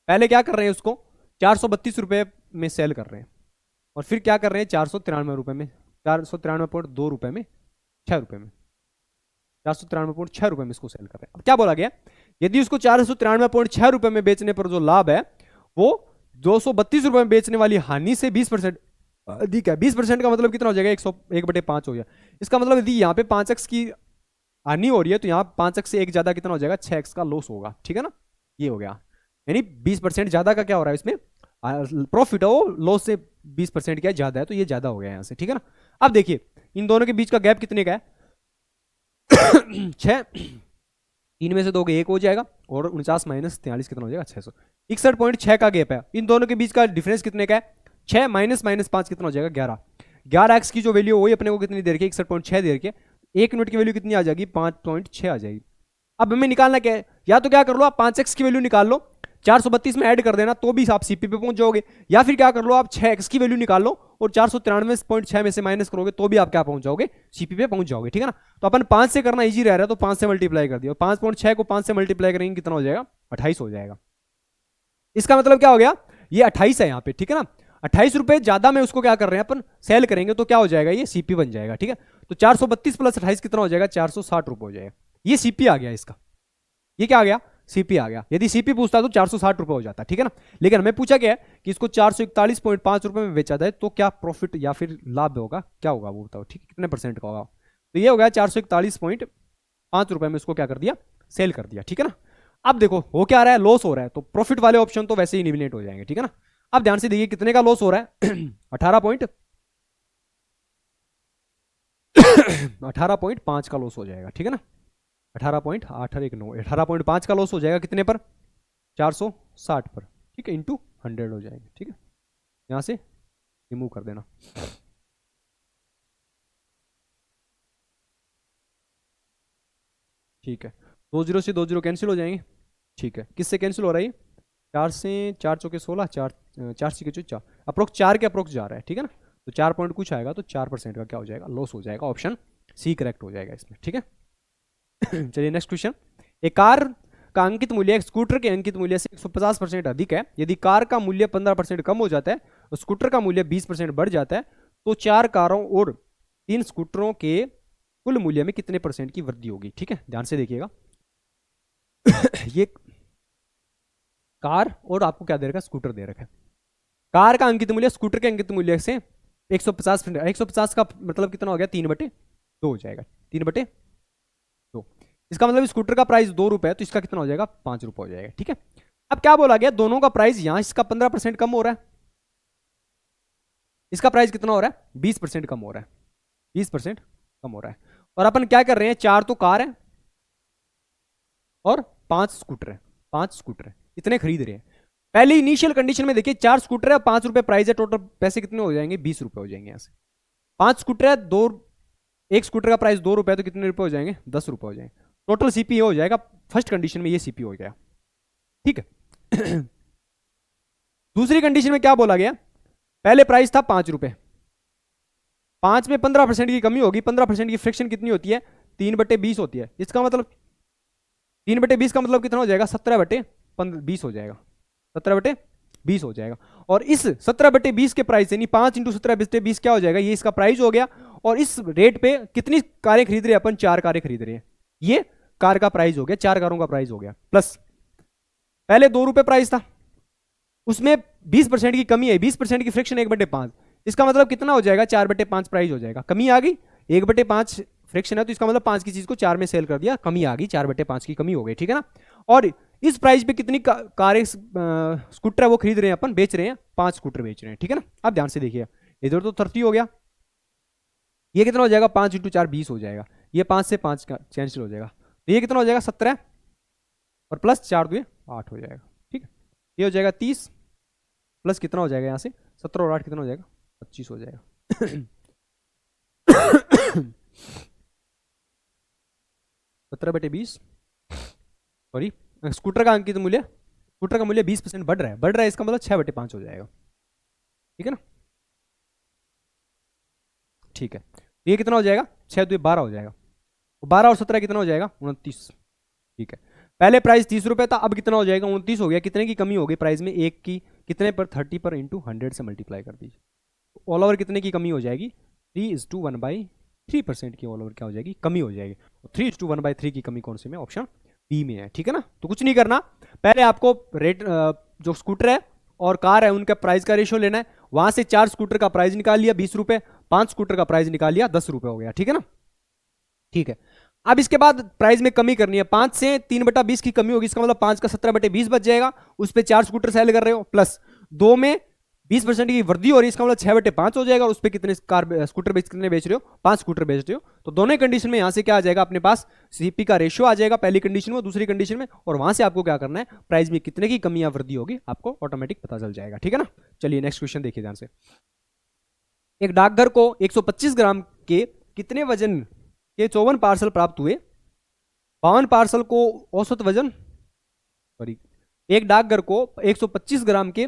पहले क्या कर रहे हैं उसको 432 रुपए में सेल कर रहे हैं, और फिर क्या कर रहे हैं 493 रुपए में, 493.2 रुपए में, 6 रुपए में, 493.6 रुपए में इसको सेल कर रहे हैं। अब क्या बोला गया, यदि उसको 493.6 रुपए में बेचने पर जो लाभ है वो 232 रुपए में बेचने वाली हानि से 20% अधिक है। 20% का मतलब कितना हो जाएगा, 101/5 हो गया। इसका मतलब यदि यहाँ पे 5x की हानि हो रही है तो यहाँ 5x से एक ज्यादा कितना हो जाएगा, 6x का लॉस होगा, ठीक है ना। ये हो गया, यानी 20% ज्यादा का क्या हो रहा है इसमें, प्रॉफिट है वो लॉस से 20% क्या ज्यादा है, तो ये ज्यादा हो गया यहाँ से, ठीक है ना। अब देखिए इन दोनों के बीच का गैप कितने का है 6, 3 में से 2 1 हो जाएगा, और 49 माइनस 43 कितना हो जाएगा 600, 61.6 का गैप है। इन दोनों के बीच का डिफरेंस कितने का है 6 माइनस 5 कितना हो जाएगा 11x की जो वैल्यू वही अपने को कितनी दे रखी है 61.6 दे रखी है, 1 यूनिट की वैल्यू कितनी आ जाएगी 5.6 आ जाएगी। अब हमें निकालना क्या है, या तो क्या कर लो आप 5x की वैल्यू निकाल लो, 432 में ऐड कर देना तो भी आप सीपी पे पहुंच जाओगे, या फिर क्या कर लो आप 6x की वैल्यू निकाल लो और 493.6 में से माइनस करोगे तो भी आप क्या पहुंच जाओगे, सीपी पे पहुंच जाओगे, ठीक है ना। तो अपन 5 से करना इजी रह रहा है तो 5 से मल्टीप्लाई कर दिया, 5.6 को 5 से मल्टीप्लाई करेंगे कितना हो जाएगा 28 हो जाएगा। इसका मतलब क्या हो गया, ये 28 है यहाँ पे, ठीक है ना। 28 रुपए ज्यादा में उसको क्या कर रहे हैं अपन सेल करेंगे तो क्या हो जाएगा, ये सीपी बन जाएगा, ठीक है। तो 432 प्लस 28 कितना हो जाएगा 460 रुपए हो जाएगा, ये सीपी आ गया इसका, ये क्या आ गया सीपी आ गया। यदि सीपी पूछता तो 460 रुपए हो जाता, ठीक है ना। लेकिन हमें पूछा क्या है कि इसको 441.5 रुपए में बेचा जाए तो क्या प्रॉफिट या फिर लाभ होगा, क्या होगा वो बताओ, ठीक है, कितने परसेंट का होगा। तो ये हो गया 441.5 रुपए में इसको क्या कर दिया सेल कर दिया, ठीक है ना। अब देखो हो क्या रहा है, लॉस हो रहा है, तो प्रॉफिट वाले ऑप्शन तो वैसे ही एलिमिनेट हो जाएंगे, ठीक है ना। अब ध्यान से देखिए कितने का लॉस हो रहा है 18.5 का लॉस हो जाएगा, ठीक है ना। 18.5 का लॉस हो जाएगा कितने पर 460 पर, ठीक है, इंटू 100 हो जाएगा, ठीक है। यहां से रिमूव कर देना, ठीक है। 2 0 से 2 0 कैंसिल हो जाएंगे, ठीक है। किससे कैंसिल हो रहा है ये 4 से 4 चौके 16, 4 4 4 अप्रोक्स 4 के अप्रोक्स जा रहा है, ठीक है ना। तो 4 पॉइंट कुछ आएगा तो 4% का क्या हो जाएगा लॉस हो जाएगा, ऑप्शन सी करेक्ट हो जाएगा इसमें, ठीक है। चलिए नेक्स्ट क्वेश्चन, एक कार का अंकित मूल्य एक स्कूटर के अंकित मूल्य से 150% अधिक है। यदि कार का मूल्य 15% कम हो जाता है और स्कूटर का मूल्य 20% बढ़ जाता है तो 4 कारों और 3 स्कूटरों के कुल मूल्य में कितने परसेंट की वृद्धि होगी, ठीक है। ध्यान से देखिएगा ये कार और आपको क्या दे रखा है स्कूटर दे रखा है। कार का अंकित मूल्य स्कूटर के अंकित मूल्य से 150%, 150 का मतलब कितना हो गया 3/2 हो जाएगा, 3/2। इसका मतलब स्कूटर का प्राइस 2 रुपए है तो इसका कितना हो जाएगा 5 रुपए हो जाएगा, ठीक है। अब क्या बोला गया दोनों का प्राइस यहां इसका 15% कम हो रहा है, इसका प्राइस कितना हो रहा है 20% कम हो रहा है, 20% कम हो रहा है। और अपन क्या कर रहे हैं 4 तो कार है और 5 स्कूटर है, 5 स्कूटर है, इतने खरीद रहे हैं। पहले इनिशियल कंडीशन में देखिए 4 स्कूटर है 5 रुपए प्राइस है, टोटल पैसे कितने हो जाएंगे 20 रुपए हो जाएंगे यहां से। 5 स्कूटर है, दो एक स्कूटर का प्राइस 2 रुपए है तो कितने रुपए हो जाएंगे 10 रुपए हो जाएंगे, टोटल सीपी हो जाएगा। फर्स्ट कंडीशन में ये सीपी हो गया, ठीक है। दूसरी कंडीशन में क्या बोला गया, पहले प्राइस था 5 रुपए, 5 में 15% की कमी होगी, 15% की फ्रिक्शन कितनी होती है 3/20 होती है। इसका मतलब 3/20 का मतलब कितना हो जाएगा 17/20 हो जाएगा, 17/20 हो जाएगा। और इस 17/20 के प्राइस यानी 5 × 17/20 क्या हो जाएगा, ये इसका प्राइस हो गया। और इस रेट पे कितनी कारें खरीद रहे हैं अपन 4 कारें खरीद रहे हैं, ये कार का प्राइस हो गया, 4 कारों का प्राइस हो गया। प्लस पहले 2 रुपए प्राइस था उसमें 20% की कमी है, 20% की फ्रिक्शन 1/5, इसका मतलब कितना हो जाएगा 4/5 प्राइस हो जाएगा। कमी आ गई 1/5 फ्रिक्शन है तो इसका मतलब 5 की चीज को 4 में सेल कर दिया, कमी आ गई 4/5 की कमी हो गई, ठीक है ना। और इस प्राइस पे कितनी कारें स्कूटर है वो खरीद रहे हैं अपन, बेच रहे हैं 5 स्कूटर बेच रहे हैं, ठीक है ना। अब ध्यान से देखिए इधर तो 30 हो गया, ये कितना हो जाएगा 5 × 4 20 हो जाएगा, ये 5 से 5 का कैंसिल हो जाएगा तो ये कितना हो जाएगा 17 और प्लस 4 2 8 हो जाएगा, ठीक है। ये हो जाएगा 30 प्लस कितना हो जाएगा यहाँ से 17 और 8 कितना हो जाएगा 25 हो जाएगा। 17/20 सॉरी, स्कूटर का अंकित मूल्य, स्कूटर का मूल्य 20% बढ़ रहा है, बढ़ रहा है इसका मतलब 6/5 हो जाएगा, ठीक है ना। ठीक है, ये कितना हो जाएगा, 6 2 12 हो जाएगा, 12 और 17 कितना हो जाएगा, 29। ठीक है, पहले प्राइस 30 रुपये था, अब कितना हो जाएगा, 29 हो गया। कितने की कमी हो गई प्राइस में, एक की, कितने पर, 30 पर इंटू 100 से मल्टीप्लाई कर दीजिए। ऑल ओवर कितने की कमी हो जाएगी, 3:1/3% की ऑल ओवर क्या हो जाएगी, कमी हो जाएगी। 3:1/3 की कमी कौन से में, ऑप्शन बी में है। ठीक है ना, तो कुछ नहीं करना, पहले आपको रेट जो स्कूटर है और कार है उनका प्राइस का रेशियो लेना है। वहां से 4 स्कूटर का प्राइस निकाल लिया 20 रुपए, 5 स्कूटर का प्राइस निकाल लिया 10 रुपए हो गया। ठीक है ना, ठीक है। अब इसके बाद प्राइस में कमी करनी है, 5 से 3/20 की कमी होगी, इसका मतलब 5 का 17/20 बच जाएगा। उस पर 4 स्कूटर सेल कर रहे हो, प्लस 2 में 20% की वृद्धि हो रही है, इसका मतलब 6/5 हो जाएगा। और उस पर कितने स्कूटर कितने बेच रहे हो, 5 स्कूटर बेच रहे हो। तो दोनों कंडीशन में यहां से क्या आ जाएगा, अपने पास सीपी का रेशियो आ जाएगा, पहली कंडीशन में, दूसरी कंडीशन में। और वहां से आपको क्या करना है, प्राइस में कितने की कमी या वृद्धि होगी आपको ऑटोमेटिक पता चल जाएगा। ठीक है ना, चलिए नेक्स्ट क्वेश्चन देखिए ध्यान से। एक डाकघर को 125 ग्राम के कितने वजन के 54 पार्सल प्राप्त हुए, 52 पार्सल को औसत वजन, सॉरी, एक डाकघर को 125 ग्राम के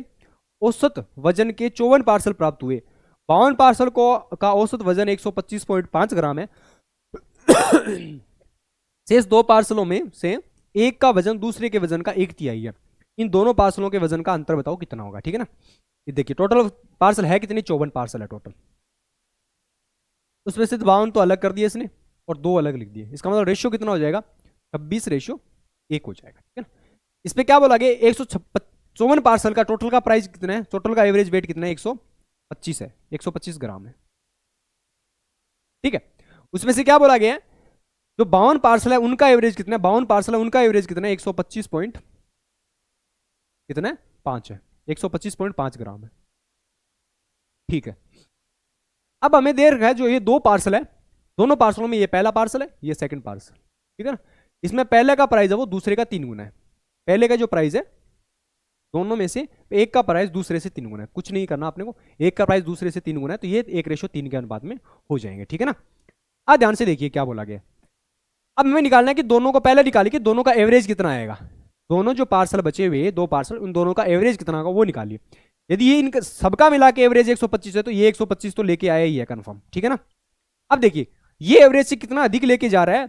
औसत वजन के 54 पार्सल प्राप्त हुए, 52 पार्सल को का औसत वजन 125.5 ग्राम है। शेष 2 पार्सलों में से एक का वजन दूसरे के वजन का 1/3 है। इन दोनों पार्सलों के वजन का अंतर बताओ कितना होगा। ठीक है ना, ये देखिए टोटल पार्सल है कितने, 54 पार्सल है टोटल, उसमें से 52 तो अलग कर दिए इसने और 2 अलग लिख दिए। इसका मतलब रेशियो कितना हो जाएगा, 26:1 हो जाएगा। ठीक है ना, इस पे क्या बोला गया, 154 पार्सल का टोटल का प्राइस कितना है, टोटल का एवरेज वेट कितना है, 125 है, 125 ग्राम है। ठीक है, उसमें से क्या बोला गया है, जो 52 पार्सल है उनका एवरेज कितना है, 52 पार्सल है उनका एवरेज कितना है, 125 पॉइंट कितना है, 5 है, 125.5 ग्राम है। ठीक है, अब हमें दे रखा है जो ये 2 पार्सल है, दोनों पार्सलों में ये पहला पार्सल है, ये सेकंड पार्सल। ठीक है ना, इसमें पहले का प्राइस है वो दूसरे का 3 गुना है। पहले का जो प्राइस है दोनों में से एक का प्राइस दूसरे से 3 गुना है, कुछ नहीं करना आपने को, एक का प्राइस दूसरे से 3 गुना है, तो ये 1:3 के अनुपात में हो जाएंगे। ठीक है ना, अब ध्यान से देखिए क्या बोला गया। अब हमें निकालना है कि दोनों को पहले निकालिए कि दोनों का एवरेज कितना आएगा, दोनों जो पार्सल बचे हुए 2 पार्सल उन दोनों का एवरेज कितना होगा वो निकालिए। यदि ये इनका सबका मिला के एवरेज 125 है तो ये 125 तो लेके आया ही है कंफर्म। ठीक है ना, अब देखिए ये एवरेज से कितना अधिक लेके जा रहा है,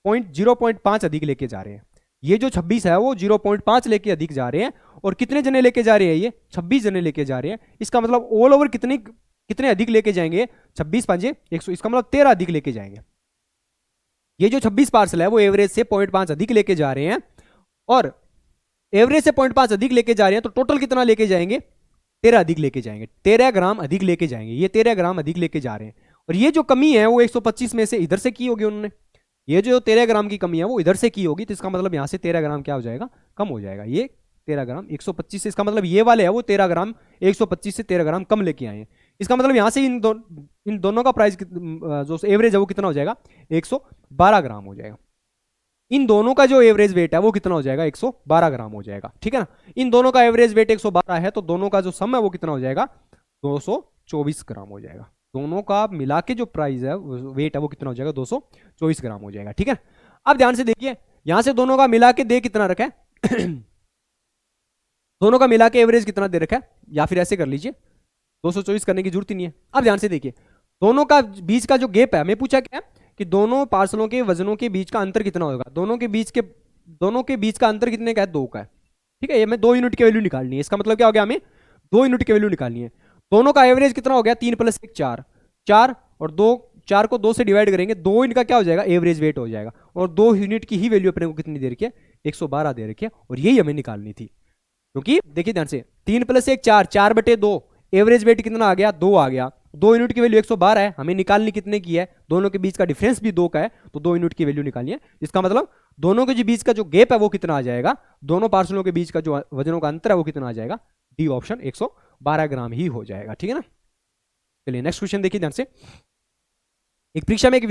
0.5 अधिक लेके जा रहे हैं। ये जो 26 है वो 0.5 लेके अधिक जा रहे हैं। और कितने जने लेके जा रहे हैं, ये 26 जने लेके जा रहे हैं। इसका मतलब ऑल ओवर कितने कितने अधिक लेके जाएंगे, 26 5 100, इसका मतलब 13 अधिक लेके जाएंगे। ये जो 26 पार्सल है वो एवरेज से 0.5 अधिक लेके जा रहे हैं, और एवरेज से 0.5 अधिक लेके जा रहे हैं, तो टोटल कितना लेके जाएंगे, 13 अधिक लेके जाएंगे, 13 ग्राम अधिक लेके जाएंगे। ये 13 ग्राम अधिक लेके जा रहे हैं, और ये जो कमी है वो 125 में से इधर से की होगी उन्होंने, ये जो 13 ग्राम की कमी है वो इधर से की होगी। तो इसका मतलब यहां से 13 ग्राम क्या हो जाएगा, कम हो जाएगा। ये 13 ग्राम 125 से, इसका मतलब ये वाले है वो 13 ग्राम 125 से 13 ग्राम कम लेके आए हैं। इसका मतलब यहां से इन दोनों का प्राइस जो एवरेज है वो कितना हो जाएगा, 112 ग्राम हो जाएगा। इन दोनों का जो एवरेज वेट है वो कितना हो जाएगा, 112 ग्राम हो जाएगा। ठीक है ना, इन दोनों का एवरेज वेट 112 है, तो दोनों का जो सम है वो कितना हो जाएगा, 224 ग्राम हो जाएगा। दोनों का मिला के जो प्राइस है वेट है वो कितना हो जाएगा, 224 ग्राम हो जाएगा। ठीक है, अब ध्यान से देखिए यहां से दोनों का मिला के दे कितना रखा है दोनों का मिला के एवरेज कितना दे रखा है, या फिर ऐसे कर लीजिए 224 करने की जरूरत ही नहीं है। अब ध्यान से देखिए दोनों का बीच का जो गैप है, हमें पूछा क्या है कि दोनों पार्सलों के वजनों के बीच का अंतर कितना होगा, दोनों के बीच का अंतर कितने का है, 2 का है। ठीक है, ये हमें 2 यूनिट की वैल्यू निकालनी है। इसका मतलब क्या हो गया, हमें 2 यूनिट की वैल्यू निकालनी है। दोनों का एवरेज कितना हो गया, 3 + 1 4, 4 और 2, 4 को 2 से डिवाइड करेंगे, 2 इनका क्या हो जाएगा, एवरेज वेट हो जाएगा। और 2 यूनिट की ही वैल्यू अपने को कितनी दे रखी है, 112 दे रखी है, और यही हमें निकालनी थी। क्योंकि देखिए ध्यान से 3 + 1 4, 4/2, एवरेज वेट कितना आ गया, 2 आ गया। 2 यूनिट की वैल्यू 112 है, हमें निकालनी कितने की है, दोनों के बीच का डिफरेंस भी 2 का है, तो 2 यूनिट की वैल्यू निकालनी है। इसका मतलब दोनों के बीच का जो गैप है वो कितना आ जाएगा, दोनों पार्सलों के बीच का जो वजनों का अंतर है वो कितना आ जाएगा, डी ऑप्शन 112 ग्राम ही हो जाएगा। ठीक है ना, चलिए नेक्स्ट क्वेश्चन देखिए ध्यान से। एक परीक्षा में एक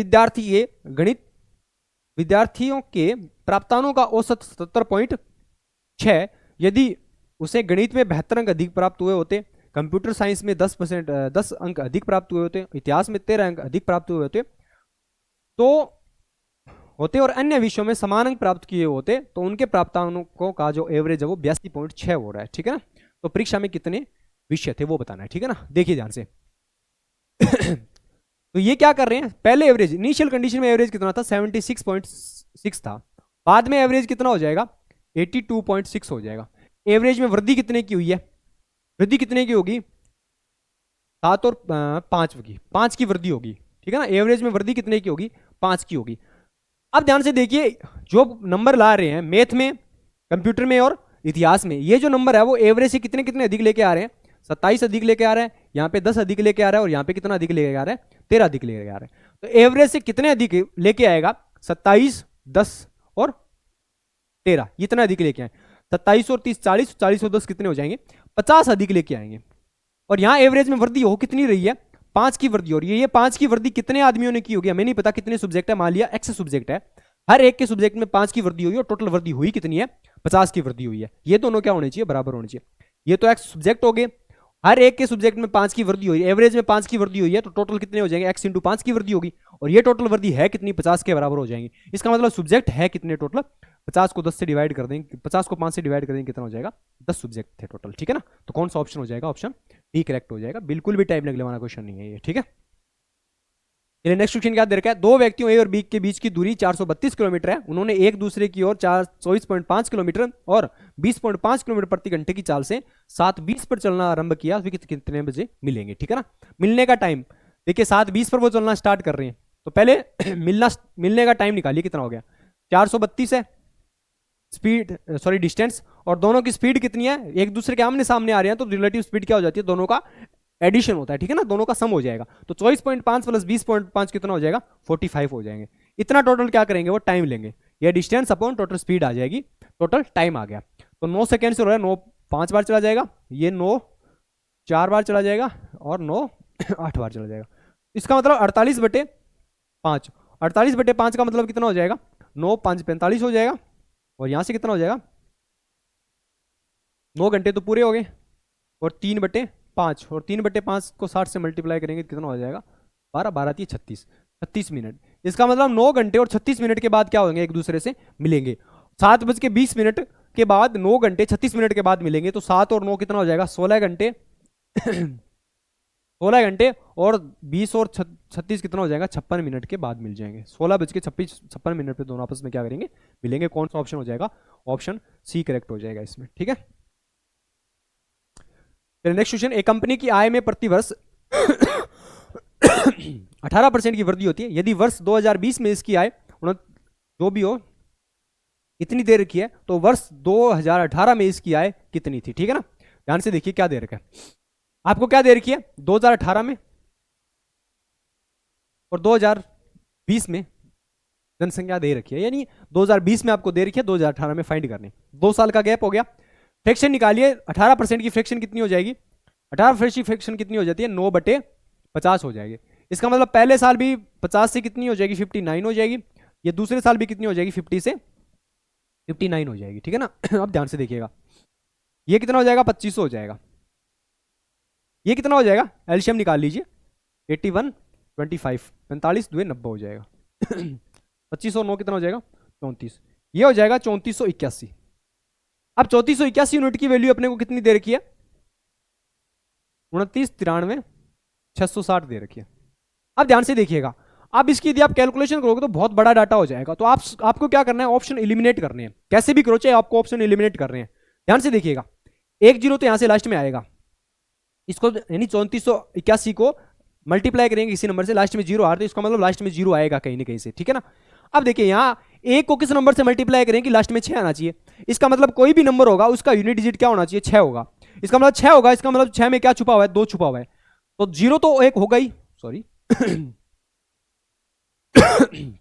विद्यार्थियों के प्राप्तांकों का औसत 77.6, यदि उसे गणित में 72 अंक अधिक प्राप्त हुए होते, कंप्यूटर साइंस में 10 अंक अधिक प्राप्त हुए होते, इतिहास में 13 अंक अधिक प्राप्त हुए होते और अन्य विषयों में समान अंक प्राप्त किए होते, तो उनके प्राप्तांकों का जो एवरेज है वो 82.6 हो रहा है। ठीक है ना, तो परीक्षा में कितने विषय थे वो बताना है। ठीक है ना, देखिए ध्यान से तो ये क्या कर रहे हैं, पहले एवरेज, इनिशियल कंडीशन में एवरेज कितना था 76.6 था, बाद में एवरेज कितना हो जाएगा 82.6 हो जाएगा। एवरेज में वृद्धि कितने की हुई है, वृद्धि कितने की होगी 7 और 5 की, 5 की वृद्धि होगी, ठीक है ना। एवरेज में वृद्धि कितने की होगी 5 की होगी। अब ध्यान से देखिए, जो नंबर ला रहे हैं मैथ में, कंप्यूटर में और इतिहास में, ये जो नंबर है वो एवरेज से कितने कितने अधिक लेके आ रहे हैं, 27 अधिक लेके आ रहे हैं, यहाँ पे 10 अधिक लेके आ रहा है, और यहाँ पे कितना अधिक लेके आ रहा है 13 अधिक लेके आ रहा है। तो एवरेज से कितने अधिक लेके आएगा 27, 10 और 13, इतना अधिक लेके आए, 27 और 30 40, 40 और 10 कितने हो जाएंगे 50 अधिक लेके आएंगे। और यहाँ एवरेज में वृद्धि हो कितनी रही है 5 की वृद्धि हो रही है। ये 5 की वृद्धि कितने आदमियों ने की होगी, हमें नहीं पता कितने सब्जेक्ट है, मान लिया x सब्जेक्ट है, हर एक के सब्जेक्ट में 5 की वृद्धि हुई और टोटल वृद्धि हुई कितनी है 50 की वृद्धि हुई है। ये दोनों क्या होने चाहिए, बराबर होने चाहिए। ये तो x सब्जेक्ट हो गए, हर एक के सब्जेक्ट में 5 की वृद्धि हुई, एवरेज में 5 की वृद्धि हुई है, तो टोटल कितने हो जाएंगे x इंटू 5 की वृद्धि होगी, और ये टोटल वृद्धि है कितनी 50 के बराबर हो जाएंगी। इसका मतलब सब्जेक्ट है कितने टोटल, 50 को 10 से डिवाइड कर देंगे, 50 को 5 से डिवाइड कर देंगे, कितना हो जाएगा 10 सब्जेक्ट थे टोटल, ठीक है ना। तो कौन सा ऑप्शन हो जाएगा, ऑप्शन डी करेक्ट हो जाएगा, बिल्कुल भी टाइम लगने वाला क्वेश्चन नहीं है ये, ठीक है। चलिए नेक्स्ट क्वेश्चन क्या दे रखा है, दो व्यक्तियों ए और बी के बीच की दूरी 432 किलोमीटर है, उन्होंने एक दूसरे की ओर 24.5 किलोमीटर और 20.5 किलोमीटर प्रति घंटे की चाल से 7:20 पर चलना आरंभ किया, वे कितने बजे मिलेंगे, ठीक है ना। मिलने का टाइम देखिए 7:20 पर वो चलना स्टार्ट कर रहे हैं, तो पहले मिलने का टाइम निकालिए कितना हो गया 432 है स्पीड, सॉरी डिस्टेंस, और दोनों की स्पीड कितनी है, एक दूसरे के आमने सामने आ रहे हैं, तो रिलेटिव स्पीड क्या हो जाती है, दोनों का एडिशन होता है, ठीक है ना, दोनों का सम हो जाएगा। तो 24.5 प्लस 20.5 कितना हो जाएगा 45 हो जाएंगे। इतना टोटल क्या करेंगे वो टाइम लेंगे, ये डिस्टेंस अपॉन टोटल स्पीड आ जाएगी, टोटल टाइम आ गया। तो 9 सेकेंड से हो रहा है, 9 5 बार चला जाएगा, ये 9 4 बार चला जाएगा, और 9 8 बार चला जाएगा। इसका मतलब 48/5, 48/5 का मतलब कितना हो जाएगा 9 5 45 हो जाएगा, और यहां से कितना हो जाएगा 9 घंटे तो पूरे हो गए, और 3/5, और 3/5 को 60 से मल्टीप्लाई करेंगे कितना हो जाएगा 12 12 36 मिनट। इसका मतलब 9 घंटे और 36 मिनट के बाद क्या होंगे, एक दूसरे से मिलेंगे। 7:20 के बाद 9 घंटे 36 मिनट के बाद मिलेंगे, तो 7 और 9 कितना हो जाएगा 16 घंटे 16 घंटे, और 20 और 36 कितना हो जाएगा 56 मिनट के बाद मिल जाएंगे। 16:56 मिनट पे दोनों आपस में क्या करेंगे मिलेंगे। कौन सा ऑप्शन हो जाएगा, ऑप्शन सी करेक्ट हो जाएगा इसमें, ठीक है। नेक्स्ट क्वेश्चन, एक कंपनी की आय में प्रतिवर्ष 18% की वृद्धि होती है, यदि वर्ष 2020 में इसकी आय जो भी हो इतनी दे रखी है, तो वर्ष 2018 में इसकी आय कितनी थी, ठीक है ना। ध्यान से देखिए क्या दे रखा है आपको, क्या दे रखी है 2018 में और 2020 में जनसंख्या दे रखी है, यानी 2020 में आपको दे रखी है, 2018 में फाइंड करनी, 2 साल का गैप हो गया। फ्रैक्शन निकालिए, 18% की फ्रैक्शन कितनी हो जाएगी, 18% की फ्रैक्शन कितनी हो जाती है 9/50 हो जाएगी। इसका मतलब पहले साल भी 50 से कितनी हो जाएगी 59 हो जाएगी, ये दूसरे साल भी कितनी हो जाएगी 50 से 59 हो जाएगी, ठीक है ना। अब ध्यान से देखिएगा, ये कितना हो जाएगा 2500 हो जाएगा, ये कितना हो जाएगा एलसीएम निकाल लीजिए 81 25 45 2 90 हो जाएगा। 2509 कितना हो जाएगा 34, ये हो जाएगा 3481। अब 3481 यूनिट की वैल्यू अपने को कितनी दे रखी है 29 93 660 दे रखी है। अब ध्यान से देखिएगा, अब इसकी यदि आप कैलकुलेशन करोगे तो बहुत बड़ा डाटा हो जाएगा, तो आपको क्या करना है ऑप्शन एलिमिनेट करने हैं, कैसे भी करो चाहे आपको ऑप्शन एलिमिनेट कर रहे हैं। ध्यान से देखिएगा, एक जीरो तो यहां से लास्ट में आएगा, इसको यानी 3481 को मल्टीप्लाई करेंगे किसी नंबर से, लास्ट में जीरो आ रहा है, तो इसका मतलब लास्ट में जीरो आएगा कहीं ना कहीं से, ठीक है ना। अब देखिए यहाँ एक को किस नंबर से मल्टीप्लाई करेंगे कि लास्ट में 6 आना चाहिए, इसका मतलब कोई भी नंबर होगा उसका यूनिट डिजिट क्या होना चाहिए 6 होगा, इसका मतलब 6 होगा, इसका मतलब 6 में क्या छुपा हुआ है 2 छुपा हुआ है, तो जीरो तो एक होगा ही, सॉरी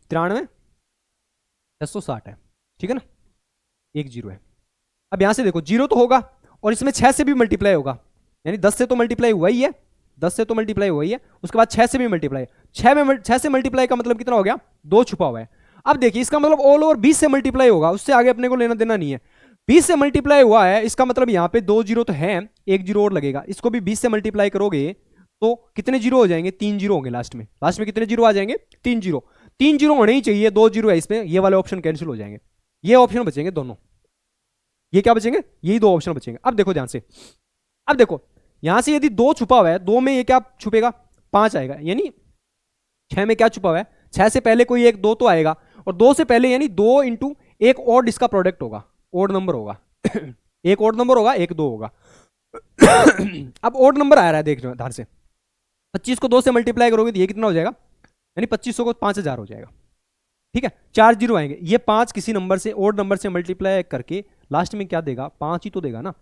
93 660 है, ठीक है ना, एक जीरो है। अब यहां से देखो जीरो तो होगा और इसमें 6 से भी मल्टीप्लाई होगा, यानी 10 से तो मल्टीप्लाई हुआ ही है, 10 से तो मल्टीप्लाई हुआ ही है, उसके बाद 6 से भी मल्टीप्लाई, 6 से मल्टीप्लाई का मतलब कितना हो गया 2 छुपा हुआ है। अब देखिए इसका मतलब ऑल ओवर 20 से मल्टीप्लाई होगा, उससे आगे अपने को लेना देना नहीं है, 20 से मल्टीप्लाई हुआ है, इसका मतलब यहाँ पे 2 जीरो तो है, एक जीरो और लगेगा, इसको भी 20 से मल्टीप्लाई करोगे तो कितने जीरो हो जाएंगे 3 जीरो होंगे, लास्ट में कितने जीरो आ जाएंगे 3 जीरो, 3 जीरो होने ही चाहिए, 2 जीरो है इसमें, ये वाले ऑप्शन कैंसिल हो जाएंगे, ये ऑप्शन बचेंगे दोनों, ये क्या बचेंगे यही 2 ऑप्शन बचेंगे। अब देखो ध्यान से, अब देखो यहां से यदि 2 छुपा हुआ है, 2 में ये क्या छुपेगा 5 आएगा, यानी 6 में क्या छुपा हुआ है, 6 से पहले कोई एक 2 तो आएगा, और 2 से पहले यानी 2 इंटू एक और इसका प्रोडक्ट होगा, ओड नंबर होगा एक ओड नंबर होगा, एक 2 होगा अब ओड नंबर आ रहा है, देख रहे हो ध्यान से, 25 को 2 से मल्टीप्लाई करोगे तो ये कितना हो जाएगा, यानी 2500 को 5000 हो जाएगा, ठीक है। 4 जीरो आएंगे, ये 5 किसी नंबर से, ओड नंबर से मल्टीप्लाई करके लास्ट में क्या देगा, 5 ही तो देगा ना।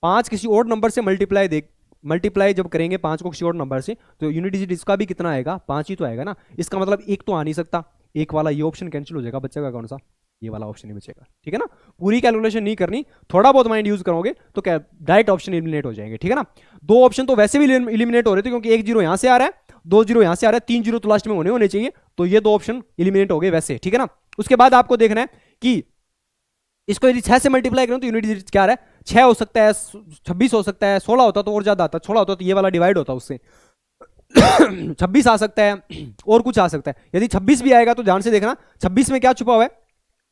5 किसी और नंबर से मल्टीप्लाई जब करेंगे 5 को किसी और नंबर से, तो यूनिट डिजिट इसका भी कितना आएगा, 5 ही तो आएगा ना। इसका मतलब एक तो आ नहीं सकता, एक वाला ये ऑप्शन कैंसिल हो जाएगा, बचेगा कौन सा, ये वाला ऑप्शन ही बचेगा, ठीक है ना। पूरी कैलकुलेशन नहीं करनी, थोड़ा बहुत माइंड यूज करोगे तो क्या डायरेक्ट ऑप्शन इलिमिनेट हो जाएंगे, ठीक है ना। 2 ऑप्शन तो वैसे भी इलिमिनेट हो रहे थे, क्योंकि 1 जीरो यहां से आ रहा है, 2 जीरो यहां से आ रहा है, 3 जीरो तो लास्ट में होने चाहिए, तो ये 2 ऑप्शन इलिमिनेट हो गए वैसे, ठीक है ना। उसके बाद आपको देखना है कि इसको यदि 6 से मल्टीप्लाई करें तो यूनिट डिजिट क्या आ रहा है, 6 हो सकता है, 26 हो सकता है, 16 होता तो और ज्यादा आता, 16 होता तो ये वाला डिवाइड होता उससे 26 आ सकता है, और कुछ आ सकता है। यदि 26 भी आएगा तो ध्यान से देखना, 26 में क्या छुपा हुआ है,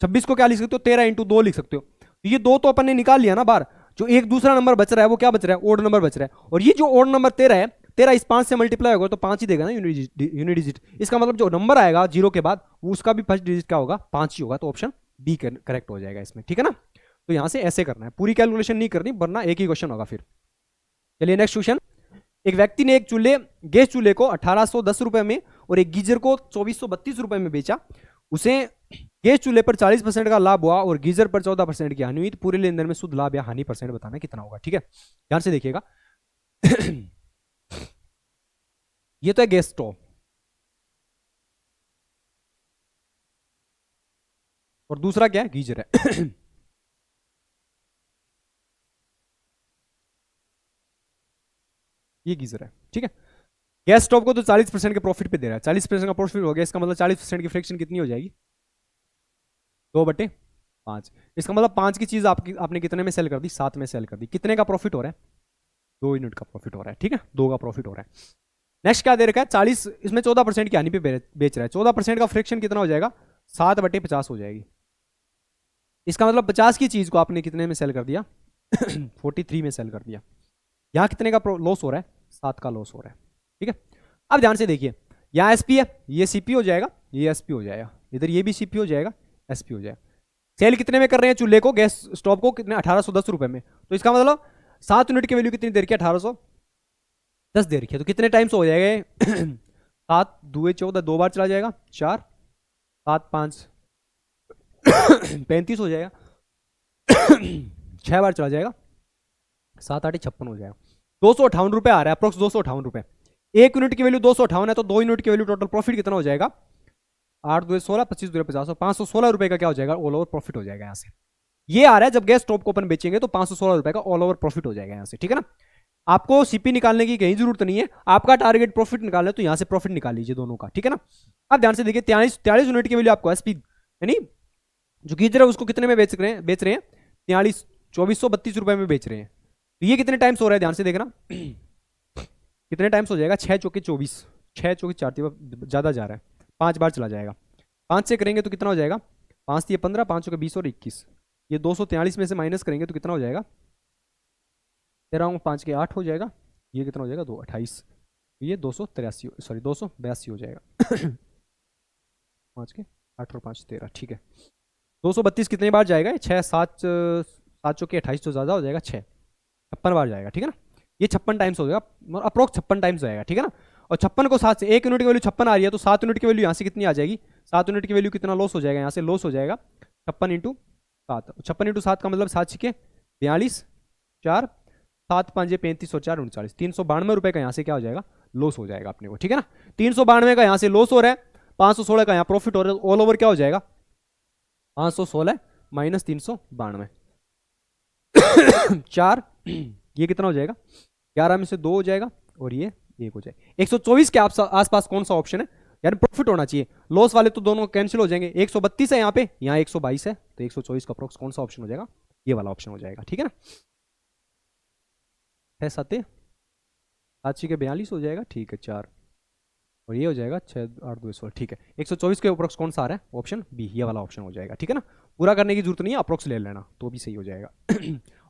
26 को क्या लिख सकते हो, 13 इंटू 2 लिख सकते हो। तो ये 2 तो अपन ने निकाल लिया ना बाहर, जो एक दूसरा नंबर बच रहा है वो क्या बच रहा है, ओड नंबर बच रहा है, और ये जो ओड नंबर 13 है, 13 इस 5 से मल्टीप्लाई होगा तो 5 ही देगा ना यूनिट डिजिट। इसका मतलब जो नंबर आएगा जीरो के बाद, वो उसका भी फर्स्ट डिजिट क्या होगा, 5 ही होगा, तो ऑप्शन बी करेक्ट हो जाएगा इसमें, ठीक है ना। तो यहां से ऐसे करना है, पूरी कैलकुलेशन नहीं करनी वरना एक ही क्वेश्चन होगा फिर। चलिए नेक्स्ट क्वेश्चन। एक व्यक्ति ने एक गैस चूल्हे को 1810 रुपए में और एक गीजर को 2432 रुपए में बेचा। उसे गैस चूल्हे पर 40% का लाभ हुआ और गीजर पर 14% की हानि हुई, तो पूरे लेन देन में शुद्ध लाभ या हानि परसेंट बताना कितना होगा, ठीक है। ध्यान से देखिएगा ये तो है गैस स्टोव, और दूसरा क्या है, गीजर है ये गीजर है, ठीक है। गैस स्टोव को तो 40% के प्रॉफिट पे दे रहा है, 40% का प्रॉफिट हो गया, इसका मतलब 40% की फ्रैक्शन कितनी हो जाएगी, 2/5। इसका मतलब 5 की चीज आपने कितने में सेल कर दी, 7 में सेल कर दी। कितने का प्रॉफिट हो रहा है, 2 यूनिट का प्रॉफिट हो रहा है, ठीक है, 2 का प्रॉफिट हो रहा है। नेक्स्ट क्या दे रखा है, 40, इसमें 14% की हानि पे बेच रहा है, 14% का फ्रैक्शन कितना हो जाएगा, 7/50 हो जाएगी। इसका मतलब 50 की चीज को आपने कितने में सेल कर दिया 43 में सेल कर दिया। यहां कितने का लॉस हो रहा है, 7 का लॉस हो रहा है, ठीक है। अब ध्यान से देखिए, यहाँ एसपी है, ये सीपी हो जाएगा, ये एसपी हो जाएगा, इधर ये भी सीपी हो जाएगा, एसपी हो जाएगा। सेल कितने में कर रहे हैं चूल्हे को, गैस स्टोव को, कितने, 1810 रुपए में, तो इसका मतलब 7 यूनिट की वैल्यू कितनी दे रखी है, 1810 दे रखी है, तो कितने टाइम्स हो जाएगा 7 दूए 14, 2 बार चला जाएगा, 4 7 5 35 हो जाएगा 6 बार चला जाएगा, 7 8 56 हो जाएगा। 258 रुपए आ रहा है अप्रोक्स, 258 रुपए। 1 यूनिट की वैल्यू 258 है, तो 2 यूनिट की वैल्यू टोटल प्रॉफिट कितना हो जाएगा, 8 2 16, 25 2 50, 516 रुपए का क्या हो जाएगा, ऑल ओवर प्रॉफिट हो जाएगा यहाँ से। ये आ रहा है जब गैस स्टोव को अपन बेचेंगे तो 516 रुपए का ऑल ओवर प्रॉफिट हो जाएगा यहाँ से, ठीक है ना। आपको सीपी निकालने की कहीं जरूरत नहीं है, आपका टारगेट प्रॉफिट निकालना है तो यहाँ से प्रॉफिट निकाल लीजिए दोनों का, ठीक है ना। अब ध्यान से देखिए, 43 यूनिट की वैल्यू आपको एसपी, यानी जो गीजर है उसको कितने में बेच रहे हैं 43 2432 रुपए में बेच रहे हैं, तो ये कितने टाइम्स हो रहा है, ध्यान से देखना कितने टाइम्स हो जाएगा, 6 चौके 24, 6 चौके 4 ज्यादा जा रहा है, 5 बार चला जाएगा, 5 से करेंगे तो कितना हो जाएगा, 5 ये 15, 5 चौके 20 और 21, ये 243 में से माइनस करेंगे तो कितना हो जाएगा, 13 5 के 8 हो जाएगा, ये कितना हो जाएगा 2 28, ये 283 सॉरी 282 हो जाएगा 5 के 8 और 5 13, ठीक है। 232 कितने बार जाएगा, 6 7 7 चौके 28 तो ज़्यादा हो जाएगा, 6 56 बार जाएगा, ठीक है ना। ये 56 टाइम्स हो जाएगा, अप्रोक्स 56 टाइम्स जाएगा, ठीक है ना। और 56 को 7 से, 1 यूनिट की वैल्यू 56 आ रही है, तो 7 यूनिट की वैल्यू यहाँ से कितनी आ जाएगी, 7 यूनिट की वैल्यू कितना लॉस हो जाएगा, यहाँ से लॉस हो जाएगा 56 इंटू 7, 56 इंटू 7 का मतलब 7 छिके 42, 4 7 5 35 और 4 39, 392 रुपए का यहाँ से क्या हो जाएगा, लॉस हो जाएगा अपने को, ठीक है ना। 392 का यहाँ से लॉस हो रहा है, 516 का यहाँ प्रॉफिट हो रहा है, ऑल ओवर क्या हो जाएगा 516 माइनस 392 4, ये कितना हो जाएगा 11 में से 2 हो जाएगा और ये 1 हो जाएगा। 124 के आसपास कौन सा ऑप्शन है, यानी प्रॉफिट होना चाहिए, लॉस वाले तो दोनों कैंसिल हो जाएंगे। 132 है यहाँ पे, यहाँ 122 है, तो 124 का अप्रोक्स कौन सा ऑप्शन हो जाएगा, ये वाला ऑप्शन हो जाएगा, ठीक है ना। है 7 7 के 42 हो जाएगा, ठीक है 4 और ये हो जाएगा 6 8 2 16, ठीक है। 124 के अप्रोक्स कौन सा आ रहा है, ऑप्शन बी, ये वाला ऑप्शन हो जाएगा, ठीक है ना। पूरा करने की जरूरत नहीं है, अप्रोक्स ले लेना तो भी सही हो जाएगा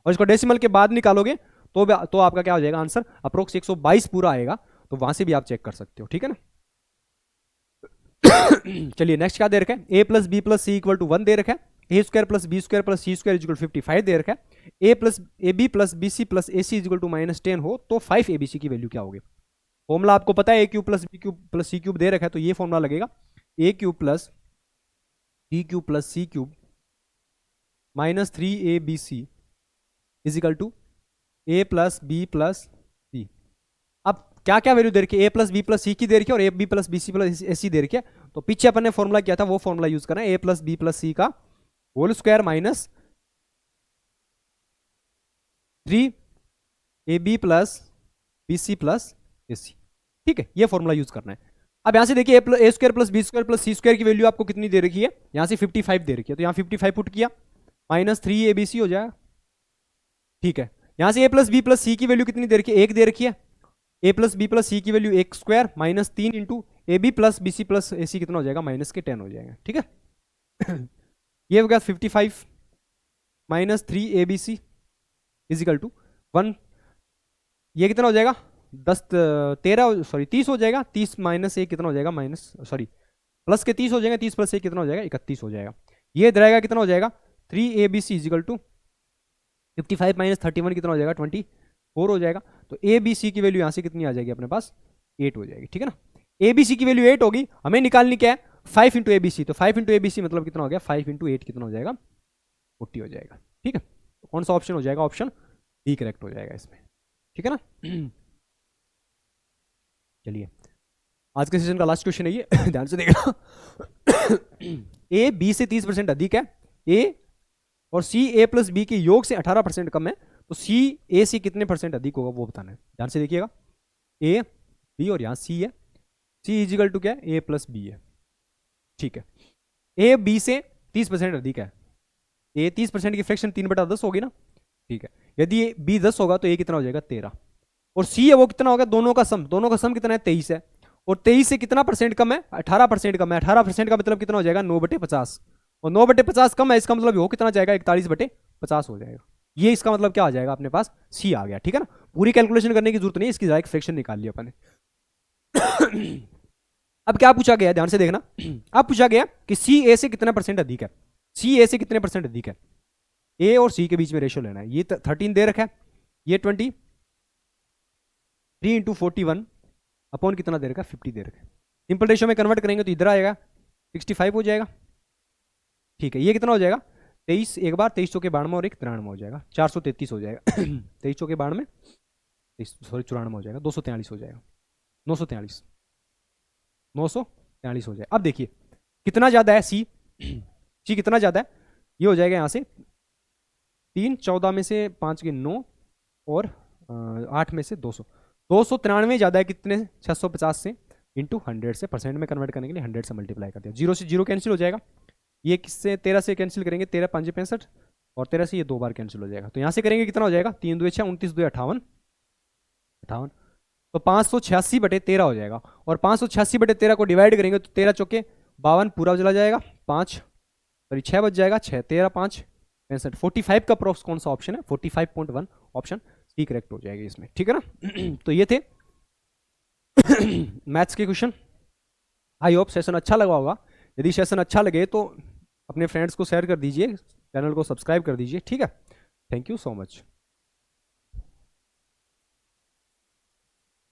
और इसको डेसिमल के बाद निकालोगे तो आपका क्या हो जाएगा आंसर, अप्रोक्स 122 पूरा आएगा, तो वहां से भी आप चेक कर सकते हो, ठीक है ना। चलिए नेक्स्ट क्या दे रखा है, A plus B plus C equal to 1 दे रखा है, A square plus B square plus C square equal 55 दे रखा है, A plus A B plus B C plus A C equal to -10 हो तो 5 ए बी सी की वैल्यू क्या होगी। फॉर्मूला आपको पता है, A cube plus B cube plus C cube दे रखा है, तो ये फॉर्मूला लगेगा A cube plus B cube plus C cube -3abc is equal to A plus B plus C. अब क्या क्या वैल्यू दे रखी है, A plus B plus C की दे रखी है और A B plus B C plus A C दे रखी है। तो पीछे अपन ने फॉर्मूला किया था वो फॉर्मूला यूज करना है, A plus B plus C का whole square minus 3ab plus B C plus A C. ठीक है, ये फॉर्मूला यूज करना है। अब यहां से देखिए A square plus B square plus C square की वैल्यू आपको कितनी दे रखी है, यहां से 55 दे रखी है, तो यहां 55 पुट किया -3abc हो जाएगा। ठीक है, यहां से ए प्लस बी प्लस सी की वैल्यू कितनी दे रखी है, 1 दे रखी है, A plus B plus C की value 1 square -3 into A B plus B C plus A C कितना हो जाएगा, -10 हो जाएगा। ठीक है, ये हो गया 55 -3abc इज इक्वल टू 1, ये कितना हो जाएगा 30 हो जाएगा, 30 माइनस 1 कितना हो जाएगा प्लस के 30 हो जाएगा, 30 प्लस 1 कितना हो जाएगा 31 हो जाएगा। ये रहेगा कितना हो जाएगा 3abc इज इक्वल टू 55 - 31 कितना हो जाएगा 24 हो जाएगा। तो ए बी सी की वैल्यू यहां से कितनी आ जाएगी अपने पास 8 हो जाएगी। ठीक है ना, ए बी सी की वैल्यू 8 होगी, हमें निकालनी क्या है 5 इंटू ए बी सी, तो 5 इंटू ए बी सी मतलब कितना हो गया 5 इंटू 8 कितना हो जाएगा 40 हो जाएगा। ठीक है, तो कौन सा ऑप्शन हो जाएगा, ऑप्शन डी करेक्ट हो जाएगा इसमें। ठीक है ना, चलिए आज के सेशन का लास्ट क्वेश्चन है ये, ध्यान से देखना। ए बी से 30% अधिक है, ए और सी ए प्लस बी के योग से 18% कम है, तो सी ए से कितने परसेंट अधिक होगा वो बताना है। ध्यान से देखिएगा, ए बी और यहां सी है, सी इजिकल टू क्या है ए प्लस बी है। ठीक है, ए बी से 30% अधिक है, ए 30% की फ्रैक्शन 3/10 होगी ना। ठीक है, यदि बी 10 होगा तो ए कितना हो जाएगा 13, और सी है वो कितना होगा, दोनों का सम कितना है 23 है, और 23 से कितना परसेंट कम है 18% कम है, 18% का मतलब कितना हो जाएगा 9/50, और 9/50 कम है, इसका मतलब वो कितना जाएगा 41/50 हो जाएगा। ये इसका मतलब क्या आ जाएगा अपने पास सी आ गया। ठीक है ना, पूरी कैलकुलेशन करने की जरूरत नहीं, इसकी डायरेक्ट फ्रैक्शन निकाल लिया अपन ने। अब क्या पूछा गया, ध्यान से देखना, अब पूछा गया कि सी ए से कितना परसेंट अधिक है, सी ए से कितने परसेंट अधिक है, ए और सी के बीच में रेशियो लेना है। ये 13 दे रखा है, ये 23 इंटू 41 अपॉन कितना दे रखा है 50 दे रखा है। सिंपल रेशियो में कन्वर्ट करेंगे तो इधर आएगा 65 हो जाएगा। ठीक है, ये कितना हो जाएगा 23 एक बार 23 चौके 92 और 1 93 हो जाएगा, 433 हो जाएगा। 23 चौके 92 94 हो जाएगा, 243 हो जाएगा, 943 हो जाएगा। अब देखिए कितना ज्यादा है सी, सी कितना ज्यादा है, ये हो जाएगा यहाँ से 3 14 में से 5 के 9 और 8 में से 293 ज्यादा है कितने 650 से इंटू 100 से, परसेंट में कन्वर्ट करने के लिए 100 से मल्टीप्लाई कर दिया, 0 से 0 कैंसिल हो जाएगा, ये किससे 13 से कैंसिल करेंगे, 13 5 65 और 13 से ये 2 बार कैंसिल हो जाएगा, तो यहाँ से करेंगे कितना हो जाएगा 3 2 6 29 2 58, तो 586/13 हो जाएगा, और 586/13 को डिवाइड करेंगे तो 13 चौके 52 पूरा चला जाएगा, 6 बच जाएगा, 6 13 5 65, 45 का अप्रोक्स कौन सा ऑप्शन है 45.1 ऑप्शन सी करेक्ट हो जाएगी इसमें। ठीक है ना, तो ये थे मैथ्स के क्वेश्चन। आई होप सेशन अच्छा लगा होगा, यदि सेशन अच्छा लगे तो अपने फ्रेंड्स को शेयर कर दीजिए, चैनल को सब्सक्राइब कर दीजिए। ठीक है, थैंक यू सो मच।